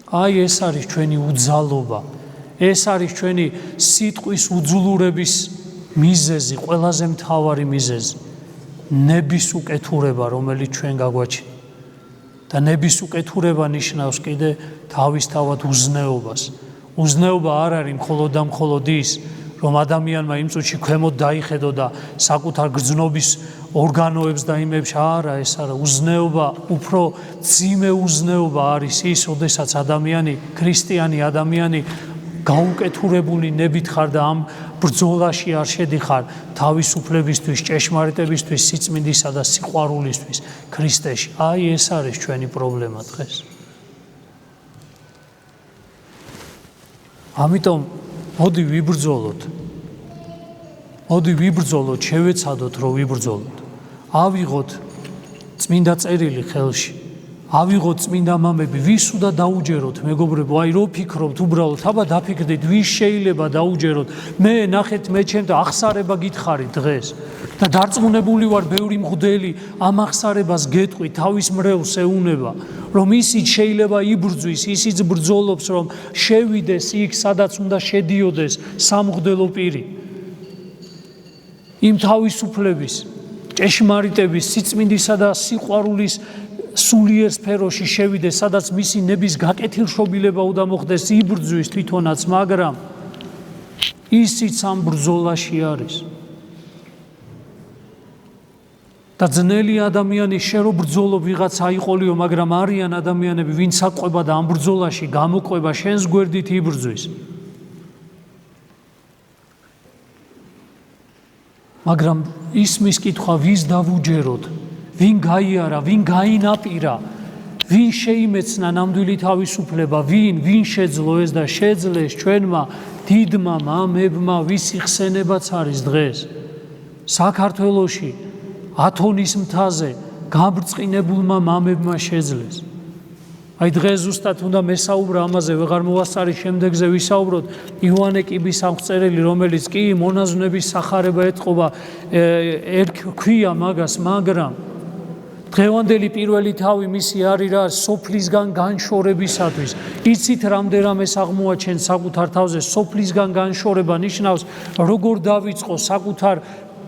[SPEAKER 1] აი ეს არის ჩვენი უძალობა, ეს არის ჩვენი სიტყვის უძულურების მიზეზი, ყველაზე მთავარი მიზეზი, ნების უკეთურება, რომელიც ჩვენ გაგვაჩნია. და ნების უკეთურება ნიშნავს კიდე თავისთავად უზნეობას. უზნეობა არ არის მხოლოდ და მხოლოდ ის, რომ ადამიანმა იმ წუთში ქვემოთ დაიხედო და საკუთარ გრძნობის ორგანოებს და იმებს, არა, ეს არა, უზნეობა, უფრო ძიმე უზნეობა არის ის, ოდესაც ადამიანი, ქრისტიანი ადამიანი გაუკეთურებული ნებით ხარ და ამ ბრძოლაში არ შედიხარ თავისუფლებისთვის, ჭეშმარიტებისთვის, სიწმინდისა და სიყვარულისთვის ქრისტეში. აი ეს არის ჩვენი პრობლემა დღეს. ამიტომ მოდი ვიბრძოლოთ. მოდი ვიბრძოლოთ, შევეცადოთ, რომ ვიბრძოლოთ. ავიღოთ წმინდა წერილი ხელში. ავიღოთ წმინდა მამები, ვის უნდა დაუჯეროთ, მეგობრებო, აი რო ფიქრობთ უბრალოდ, აბა დაფიქრდით, ვის შეიძლება დაუჯეროთ. მე ნახეთ, მე ჩემ ახსარება გითხარით დღეს და დარწმუნებული ვარ, ბევრი მღვდელი ამ ახსარებას გეტყვი, თავის მრევლს ეუნება, რომ ისიც შეიძლება იბრძვის, ისიც ბრძოლობს, რომ შევიდეს იქ, სადაც უნდა შედიოდეს სამღვდელო პირი. იმ თავისუფლების, ჭეშმარიტების, სიწმინდისა და სიყვარულის სულიერ სფეროში შევიდეს, სადაც მისი ნების გაკეთილშობილება უნდა მოხდეს, იბრძვის თვითონაც, მაგრამ ისიც ამ ბრძოლაში არის. და ძნელი ადამიანი შერო ბრძოლობ ვიღაც აიყოლიო, მაგრამ არიან ადამიანები, ვინც აყვება და ამ ბრძოლაში გამოყვება შენს გვერდით იბრძვის. მაგრამ ისმის კითხვა, ვის დავუჯეროთ, ვინ გაიარა, ვინ გაინაპირა, ვინ შეიმეცნა ნამდვილი თავისუფლება, ვინ შეძლო ეს და შეძლეს ჩვენმა დიდმა მამებმა, ვისი ხსენებაც არის დღეს საქართველოში ათონის მთაზე გაბრწყინებულმა მამებმა შეძლეს. აი დღეს ზუსტად უნდა მესაუბრა ამაზე, ვეღარ მოვასწარი, შემდეგზე ვისაუბროთ. იოანე კიბის აღწერილი, რომელიც კი მონაზვნების სახარება ეთყობა, ქვია მაგას, მაგრამ დღევანდელი პირველი თავი მისი არის რა, სოფლისგან განშორებისათვის. იცით რამდენამეს აღმოაჩენ საკუთარ თავზე, სოფლისგან განშორება ნიშნავს, როგორ დავიწყო საკუთარ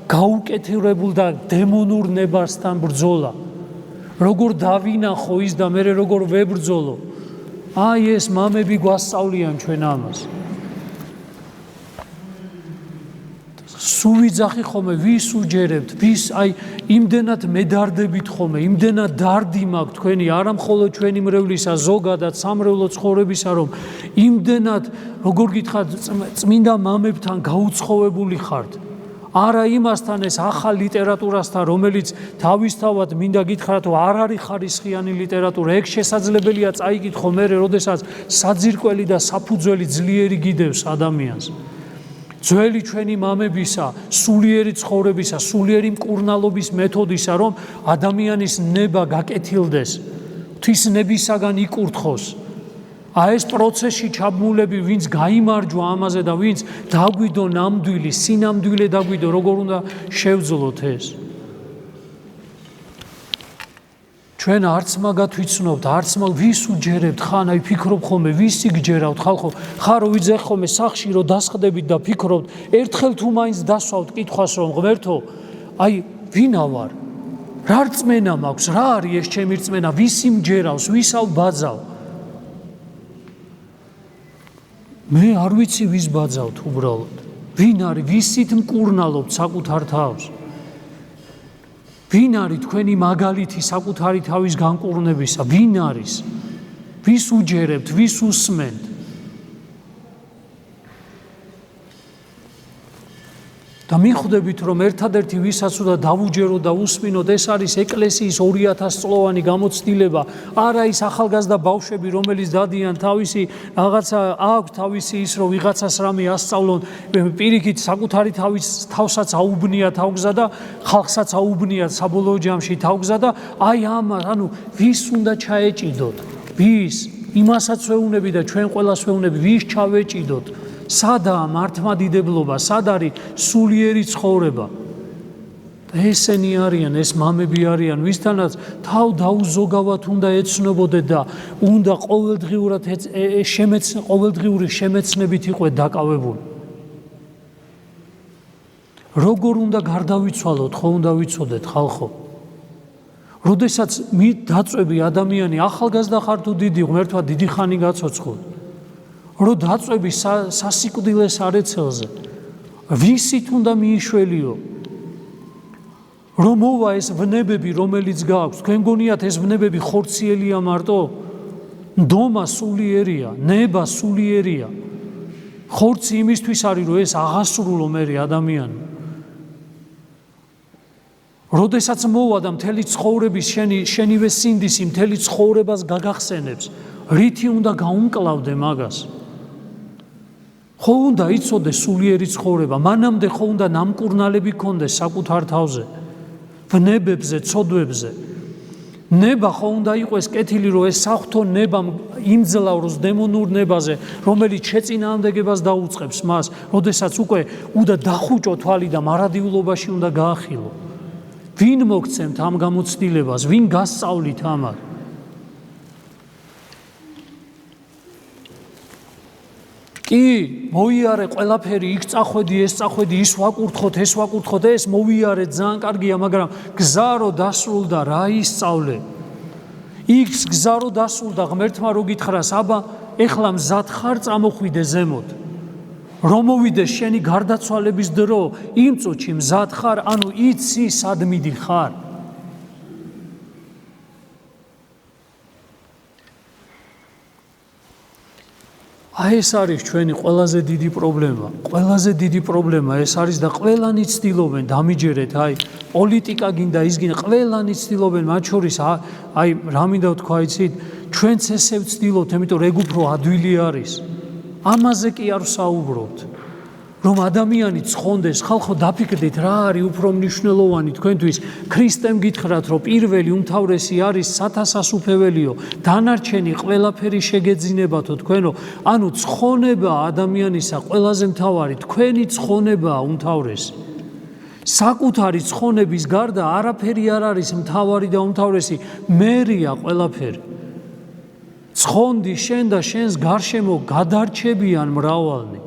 [SPEAKER 1] გაუკეთებულ და დემონურ ნებასთან ბრძოლა. როგორ დავინახო ის და მე როგორ ვებრძოლო. აი ეს მამები გვასწავლიან ჩვენ ამას. სუვიძახი ხომე, ვის უჯერებთ, ვის აი იმდენად მედარდებით ხომე, იმდენად დარდი მაქვს თქვენი, არა მხოლოდ ჩვენი მრევლისა, ზოგადად სამრევლო ცხოვრებისა, რომ იმდენად, როგორ გითხრათ, წმინდა მამებთან გაუცხოვებული ხართ. არა იმასთან, ეს ახალ ლიტერატურასთან, რომელიც თავისთავად მინდა გითხრათ, რომ არ არის ხარისხიანი ლიტერატურა, ეგ შესაძლებელია წაიკითხო მერე, როდესაც საძირკველი და საფუძველი ძლიერი გიდევს ადამიანს. ძველი ჩვენი მამებისა, სულიერი ცხოვრებისა, სულიერი მკურნალობის მეთოდისა, რომ ადამიანის ნება გაკეთილდეს, ღვთის ნებისაგან იკურთხოს. აი ეს პროცესში ჩაბმულები, ვინც გაიმარჯვა ამაზე და ვინც დაგვიდო ნამდვილი, სინამდვილე დაგვიდო, როგორ უნდა შევძლოთ ეს. ჩვენ არც მაგათ ვიცნობთ, არც მაგ ვის უჯერებთ, ხან აი ფიქრობ ხომე, ვისი გჯერავთ ხალხო, ხარო ვიძახ ხომე სახში რომ დასხდებით და ფიქრობთ, ერთხელ თუ მაინც დასვავთ კითხვას, რომ ღმერთო, აი ვინა ვარ? რა რწმენა მაქვს, რა არის ეს ჩემი რწმენა, ვისი მჯერავს, ვისავ ბაძავ? მე არ ვიცი ვის ბაძავთ უბრალოდ. ვინ არის, ვისით მკურნალობთ საკუთარ თავს? ვინ არის თქვენი მაგალითი საკუთარი თავის განკურნებისა? ვინ არის? ვის უჯერებთ, ვის უსმენთ? და მიხვდებით, რომ ერთადერთი ვისაც უნდა დავუჯეროთ და უსმინოთ, ეს არის ეკლესიის 2000 წლოვანი გამოცდილება, არა ის ახალგაზრდა ბავშვები, რომელიც დადიან თავისი რაღაცა აქვს თავისი ის, რომ ვიღაცას რამე ასწავლონ, პირიქით საკუთარი თავსაც აუბნია თავგზა და ხალხსაც აუბნია საბოლოო ჯამში თავგზა და აი ანუ ვის უნდა ჩაეჭიდოთ? ვის? იმასაც ვეუბნები და ჩვენ ყველას ვეუბნები, ვის ჩავეჭიდოთ? სადაა მართლმადიდებლობა, სად არის სულიერი ცხოვრება? ესენი არიან, ეს მამები არიან, ვისთანაც თავ დაუზოგავად უნდა ეცნობოდეთ და უნდა ყოველდღიური შემეცნებით იყო დაკავებული. როგორ უნდა გარდავიცვალოთ, ხო უნდა ვიცოდეთ ხალხო? როდესაც დაწვევი ადამიანი ახალგაზრდა ხარ თუ დიდი, ღმერთმა დიდი ხანი გაცოცხლოთ. რო დაწვევი სასიკვდილეს არეცელზე, ვისით უნდა მიიშველიო? რომ მოვა ეს ვნებები, რომელიც გააქვს, თქვენ გონიათ ეს ვნებები ხორციელია მარტო? ნდომა სულიერია, ნება სულიერია. ხორცი იმისთვის არის, რომ ეს აღასრულო მერე ადამიანი. როდესაც მოვა და მთელი ცხოვრების შენივე სინდისი, მთელი ცხოვრებას გაგახსენებს, რითი უნდა გაუმკლავდე მაგას? ხო უნდა იცოდე სულიერი ცხოვრება, მანამდე ხო უნდა ნამკურნალები ქონდეს საკუთარ თავზე, ვნებებზე, ცოდვებზე. ნება ხო უნდა იყოს კეთილი, რომ ეს საღვთო ნება იმძლავროს დემონურ ნებაზე, რომელიც შეწინააღმდეგებას დაუწყებს მას, როდესაც უკვე უნდა დახუჭო თვალი და მარადიულობაში უნდა გაახილო. ვინ მოგცემთ ამ გამოცდილებას, ვინ გასწავლით ამას? კი, მოიარე ყველაფერი, იქ წახვედი, ეს წახვედი, ის ვაკურთხოთ, ეს ვაკურთხოთ, ეს მოვიარე, ძალიან კარგია, მაგრამ გზა რო დასრულდა, რა ისწავლე? იქ გზა რო დასრულდა, ღმერთმა რო გითხრას, აბა, ეხლა მზად ხარ წამოხვიდე ზემოთ. რომ მოვიდეს შენი გარდაცვალების დრო, იმ წუთში მზად ხარ, ანუ იცი სად მიდიხარ. აი ეს არის ჩვენი ყველაზე დიდი პრობლემა. ყველაზე დიდი პრობლემა ეს არის და ყველანი ცდილობენ დამიჯერეთ, აი პოლიტიკა გინდა ის გინდა, ყველანი ცდილობენ, მათ შორის აი რა მინდა ვთქვა, იცით, ჩვენც ესე ვცდილობთ, იმიტომ ეგ უფრო ადვილი არის. ამაზე კი არ ვსაუბრობთ. რომ ადამიანი ცხონდეს, ხალხო დაფიქრდით რა არის უფრო მნიშვნელოვანი თქვენთვის, ქრისტემ გითხრათ, რომ პირველი უმთავრესი არის სათასასუფეველიო, დანარჩენი ყველაფერი შეგეძინებათო თქვენო, ანუ ცხონება ადამიანისა ყველაზე მთავარი, თქვენი ცხონებაა უმთავრესი. საკუთარი ცხონების გარდა არაფერი არ არის მთავარი და უმთავრესი, მერია ყველაფერი. ცხონდი შენ და შენს გარშემო გადარჩებიან მრავალნი.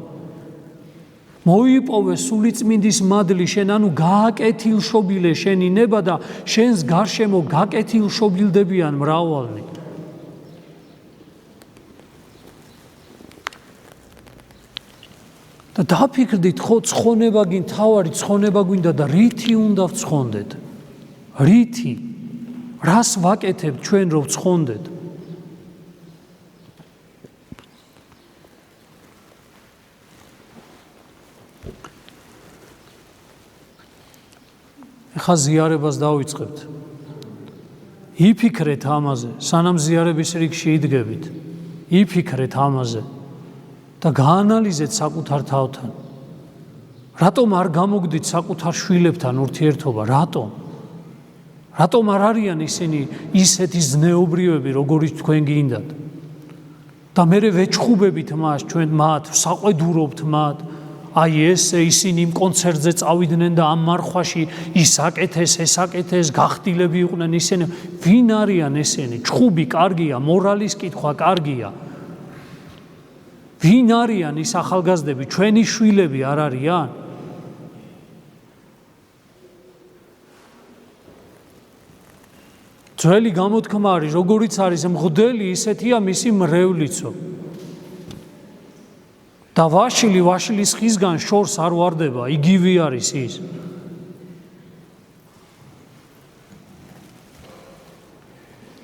[SPEAKER 1] მოიპოვე სულიწმინდის მადლი შენ, ანუ გააკეთილშობილე შენი ნება და შენს გარშემო გაკეთილშობილდებიან მრავალნი. და დაფიქრდით, ხო ცხონება გინ თავარი ცხონება გვინდა და რითი უნდა ვცხონდეთ? რითი? რას ვაკეთებ ჩვენ რომ ვცხონდეთ? ხა ზიარებას დავიწყებთ. იფიქრეთ ამაზე, სანამ ზიარების რიგში იდგებით. იფიქრეთ ამაზე და გაანალიზეთ საკუთარ თავთან. რატომ არ გამოგდით საკუთარ შვილებთან ურთიერთობა? რატომ? რატომ არ არიან ისინი ისეთი ზნეობრიობები, როგორიც თქვენ გინდათ? და მე ვეჩხუბებით ჩვენ მათ, საყვედურობთ მათ. აი ესე ისინი იმ კონცერტზე წავიდნენ და ამ მარხვაში ის აკეთეს, ეს აკეთეს, გახდილები იყვნენ ისინი. ვინ არიან ესენი? ჩხუბი კარგია, მორალის კითხვა კარგია. ვინ არიან ის ახალგაზრდები? ჩვენი შვილები არ არიან? ძველი გამოთქმა არის, როგორიც არის მღვდელი, ისეთია მისი მრევლიცო. და ვაშილი ვაშლის ხისგან შორს არ ვარდება, იგივე არის ის.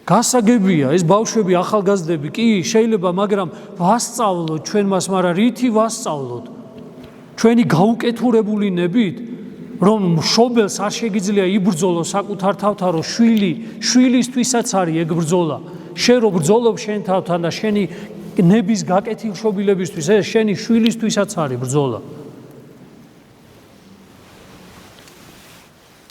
[SPEAKER 1] გასაგებია ეს ბავშვები, ახალგაზრდები, კი შეიძლება, მაგრამ ვასწავლოთ ჩვენ მას, მაგრამ რითი ვასწავლოთ? ჩვენი გაუკეთურებული ნებით, რომ მშობელს არ შეგიძლია იბრძოლოს საკუთარ თავთან, რომ შვილისთვისაც არის ეგ ბრძოლა. შენ რო ბრძოლობ შენ თავთან და შენი ნების გაკეთილშობილებისთვის, ეს შენი შვილისთვისაც არის ბრძოლა.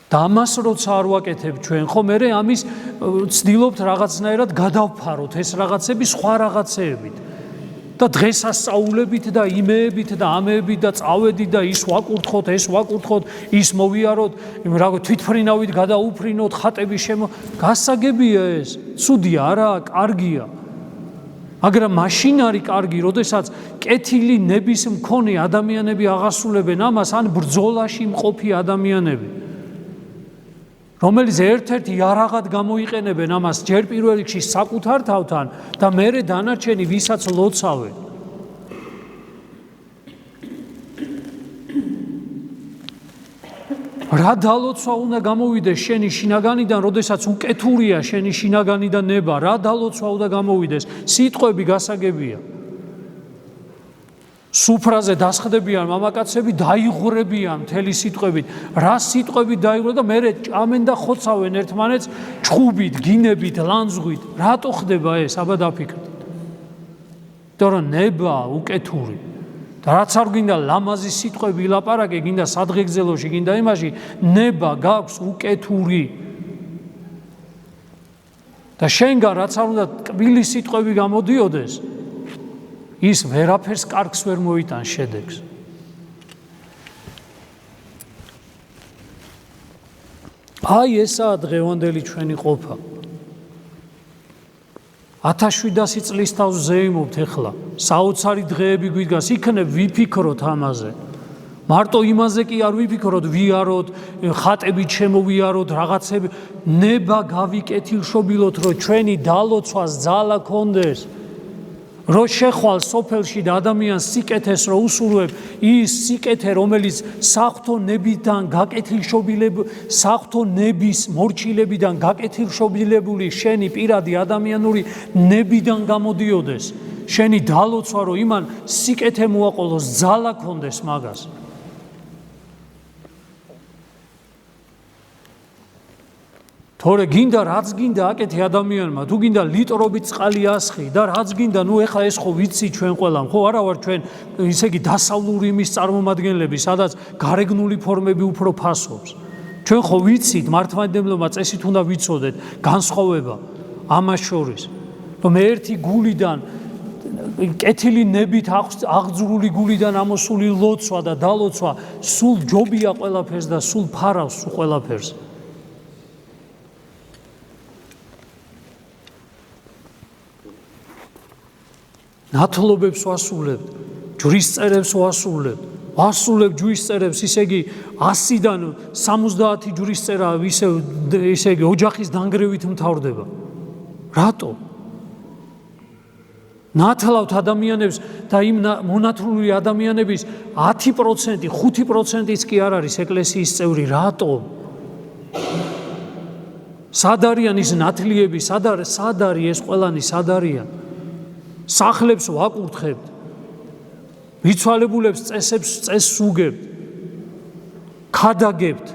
[SPEAKER 1] და ამას როცა არ ვაკეთებ ჩვენ, ხო მე ამის ვცდილობთ რაღაცნაირად გადავფაროთ ეს რაღაცები სხვა რაღაცეებით. და დღეს ასწავლებით და იმეებით და ამეებით და წავედით და ის ვაკურთხოთ, ეს ვაკურთხოთ, ის მოვიაროთ, თვითფრინავით გადაუფრინოთ, ხატები გასაგებია ეს, ცუდია არაა, კარგია. მაგრამ მაშინ არის კარგი, როდესაც კეთილი ნების მქონე ადამიანები აღასრულებენ ამას, ან ბრძოლაში მყოფი ადამიანები, რომელიც ერთ-ერთ იარაღად გამოიყენებენ ამას ჯერ პირველ რიგში საკუთარ თავთან და მერე დანარჩენი ვისაც ლოცავენ. რა დალოცვა უნდა გამოვიდეს შენი შინაგანიდან, როდესაც უკეთურია შენი შინაგანი და ნება, რა დალოცვა უნდა გამოვიდეს, სიტყვები გასაგებია. სუფრაზე დასხდებიან მამაკაცები, დაიღვრებიან მთელი სიტყვებით. რა სიტყვებით დაიღვრებიან და მერე ჭამენ და ხოცავენ ერთმანეთს ჩხუბით, გინებით, ლანძღვით. რატო ხდება ეს? აბა დაფიქრდით. იმიტომ რომ ნება უკეთური. და რაც არ გინდა ლამაზი სიტყვები ილაპარაკე, გინდა სადღეგრძელოში, გინდა იმაში, ნება გაქვს უკეთური. და შენგან რაც არ უნდა ტკბილი სიტყვები გამოდიოდეს, ის ვერაფერს კარგს ვერ მოიტანს შედეგს. აი ესაა დღევანდელი ჩვენი ყოფა. 1700 წლის თავს ზეიმობთ ეხლა. საოცარი დღეები გვიდგას, იქნებ ვიფიქროთ ამაზე. მარტო იმაზე კი არ ვიფიქროთ, ვიაროთ, ხატებით შემოვიაროთ, რაღაცები, ნება გავიკეთილშობილოთ, რომ ჩვენი დალოცვას ძალა ქონდეს. რო შეხვალ სოფელში და ადამიანს სიკეთეს რო უსურვებ, ის სიკეთე რომელიც საღვთო ნებიდან გაკეთილშობილებული, საღვთო ნების მორჩილებიდან გაკეთილშობილებული შენი პირადი ადამიანური ნებიდან გამოდიოდეს, შენი დალოცვა რო იმან სიკეთე მოაყოლოს, ძალა ქონდეს მაგას. თორე გინდა რაც გინდა აკეთე ადამიანმა, თუ გინდა ლიტრობით წყალი ასხი და რაც გინდა, ნუ ეხლა ეს ხო ვიცი ჩვენ ყველამ, ხო არა ვარ ჩვენ ისე იგი დასავლური იმის წარმომადგენლები, სადაც გარეგნული ფორმები უფრო ფასობს. ჩვენ ხო ვიცით მართლმადიდებლობა წესით უნდა ვიცოდეთ განსხვავება ამას შორის, რომ ერთი გულიდან კეთილი ნებით აღძრული გულიდან ამოსული ლოცვა და დალოცვა სულ ჯობია ყველაფერს და სულ ფარავს ყველაფერს. ნათლობებს ვასრულებთ, ჯვრის წერებს ვასრულებთ ჯვრის წერებს, ისე იგი 100-დან 70 ჯვრის წერა ისე იგი ოჯახის დანგრევით მთავრდება. რატო? ნათლავთ ადამიანებს და იმ მონათლული ადამიანების 10%, 5%-იც კი არ არის ეკლესიის წევრი. რატო? სად არიან ის ნათლიები, სად არის ეს ყველანი, სად არიან? სახლებს ვაკურთხებთ, მიცვალებულებს წესს უგებთ, ქადაგებთ.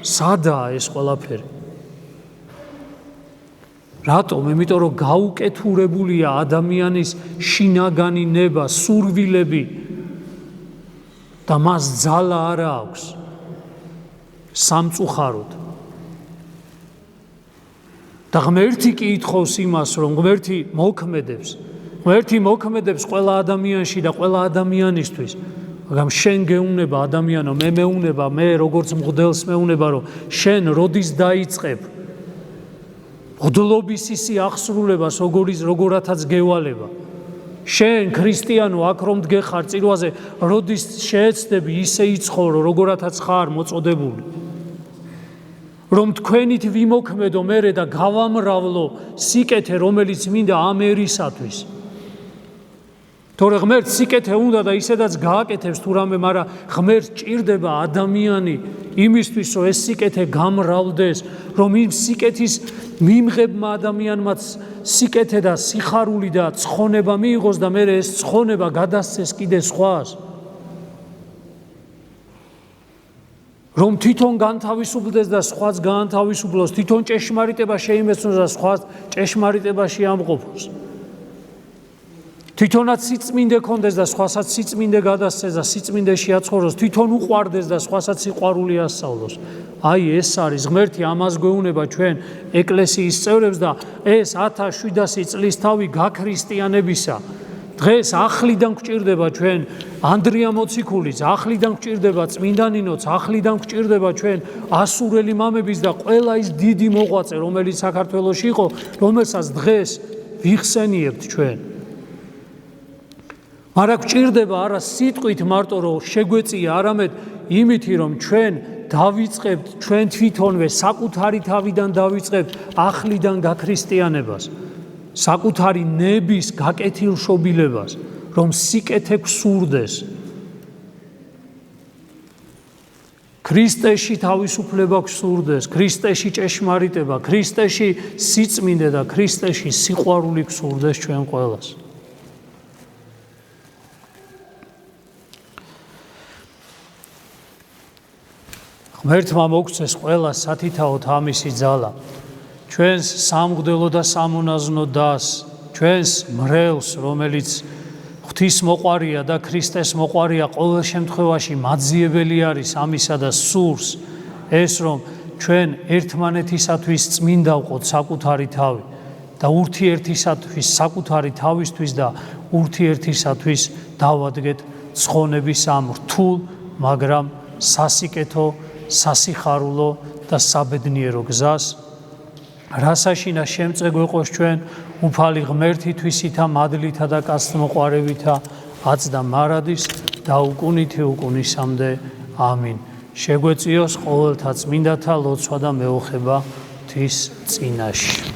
[SPEAKER 1] სადაა ეს ყველაფერი? რატომ? იმიტომ რომ გაუკეთურებულია ადამიანის შინაგანი ნება, სურვილები და მას ძალა არ აქვს სამწუხაროდ. და ღმერთი კი ითხოვს იმას, რომ ღმერთი მოქმედებს ყველა ადამიანში და ყველა ადამიანისთვის. მაგრამ შენ გეუნება ადამიანო, მე მეუნება, მე როგორც მღვდელს მეუნება, რომ შენ როდის დაიწყებ მღვდლობის ისი აღსრულებას, როგორათაც გევალება. შენ ქრისტიანო აქ რომ დგეხარ წირვაზე, როდის შეეცდები ისე იცხოვრო, როგორათაც ხარ მოწოდებული. რომ თქვენით ვიმოქმედო მერე და გავამრავლო სიკეთე, რომელიც მინდა ამ ერისათვის. თორე ღმერთს სიკეთე უნდა და ისედაც გააკეთებს თუ რამე, მაგრამ ღმერთს ჭირდება ადამიანი იმისთვის, რომ ეს სიკეთე გამრავლდეს, რომ იმ სიკეთის მიმღებმა ადამიანმაც სიკეთე და სიხარული და ცხონება მიიღოს და მერე ეს ცხონება გადასცეს კიდე სხვას. რომ თვითონ განთავისუფლდეს და სხვაც გაანთავისუფლოს, თვითონ ჭეშმარიტება შეიმეცნოს და სხვაც ჭეშმარიტებაში ამყოფოს. თვითონაც სიწმინდე კონდეს და სხვასაც სიწმინდე გადასცეს და სიწმინდეში აცხოვროს, თვითონ უყვარდეს და სხვასაც სიყვარული ასწავლოს. აი ეს არის ღმერთი, ამას გვეუბნება ჩვენ ეკლესიის წევრებს და ეს 1700 წლის თავი გაქრისტიანებისა. დღეს ახლიდან გვჭირდება ჩვენ ანდრია მოციქულის, ახლიდან გვჭირდება წმინდა ნინოც, ახლიდან გვჭირდება ჩვენ ასურელი მამების და ყველა ის დიდი მოღვაწე, რომელიც საქართველოში იყო, რომელსაც დღეს ვიხსენიებთ ჩვენ. არა გვჭირდება არა სიტყვით მარტო რომ შეგვეწია, არამედ იმითი რომ ჩვენ დავიწყებთ ჩვენ თვითონვე საკუთარი თავიდან დავიწყებთ ახლიდან გაქრისტიანებას, საკუთარი ნების გაკეთილშობილებას, რომ სიკეთე გვსურდეს. ქრისტეში თავისუფლება გვსურდეს, ქრისტეში ჭეშმარიტება, ქრისტეში სიწმინდე და ქრისტეში სიყვარული გვსურდეს ჩვენ ყველას. ღმერთმა მოგცეს ყველას სათითაოდ ამისი ძალა, ჩვენს სამღვდელო და სამონაზნო დას, ჩვენს მრევლს, რომელიც ღვთისმოყვარია და ქრისტეს მოყვარია, ყოველ შემთხვევაში მაძიებელი არის ამისა და სურს ეს, რომ ჩვენ ერთმანეთისათვის წმინდა ვყოთ საკუთარი თავი და ურთიერთისათვის საკუთარი თავისთვის და ურთიერთისათვის დავადგეთ ცხონების ამ რთულ, მაგრამ სასიკეთო, სასიხარულო და საბედნიერო გზას, რასაშინა შემწე გვეყოს ჩვენ უფალი ღმერთითვისითა მადლითა და კაცთმოყვარევითა აწდა მარადის და უკუნითი უკუნისამდე ამინ. შეგვეწიოს ყოველთა წმინდათა ლოცვა და მეუხება ღვთის წინაშე.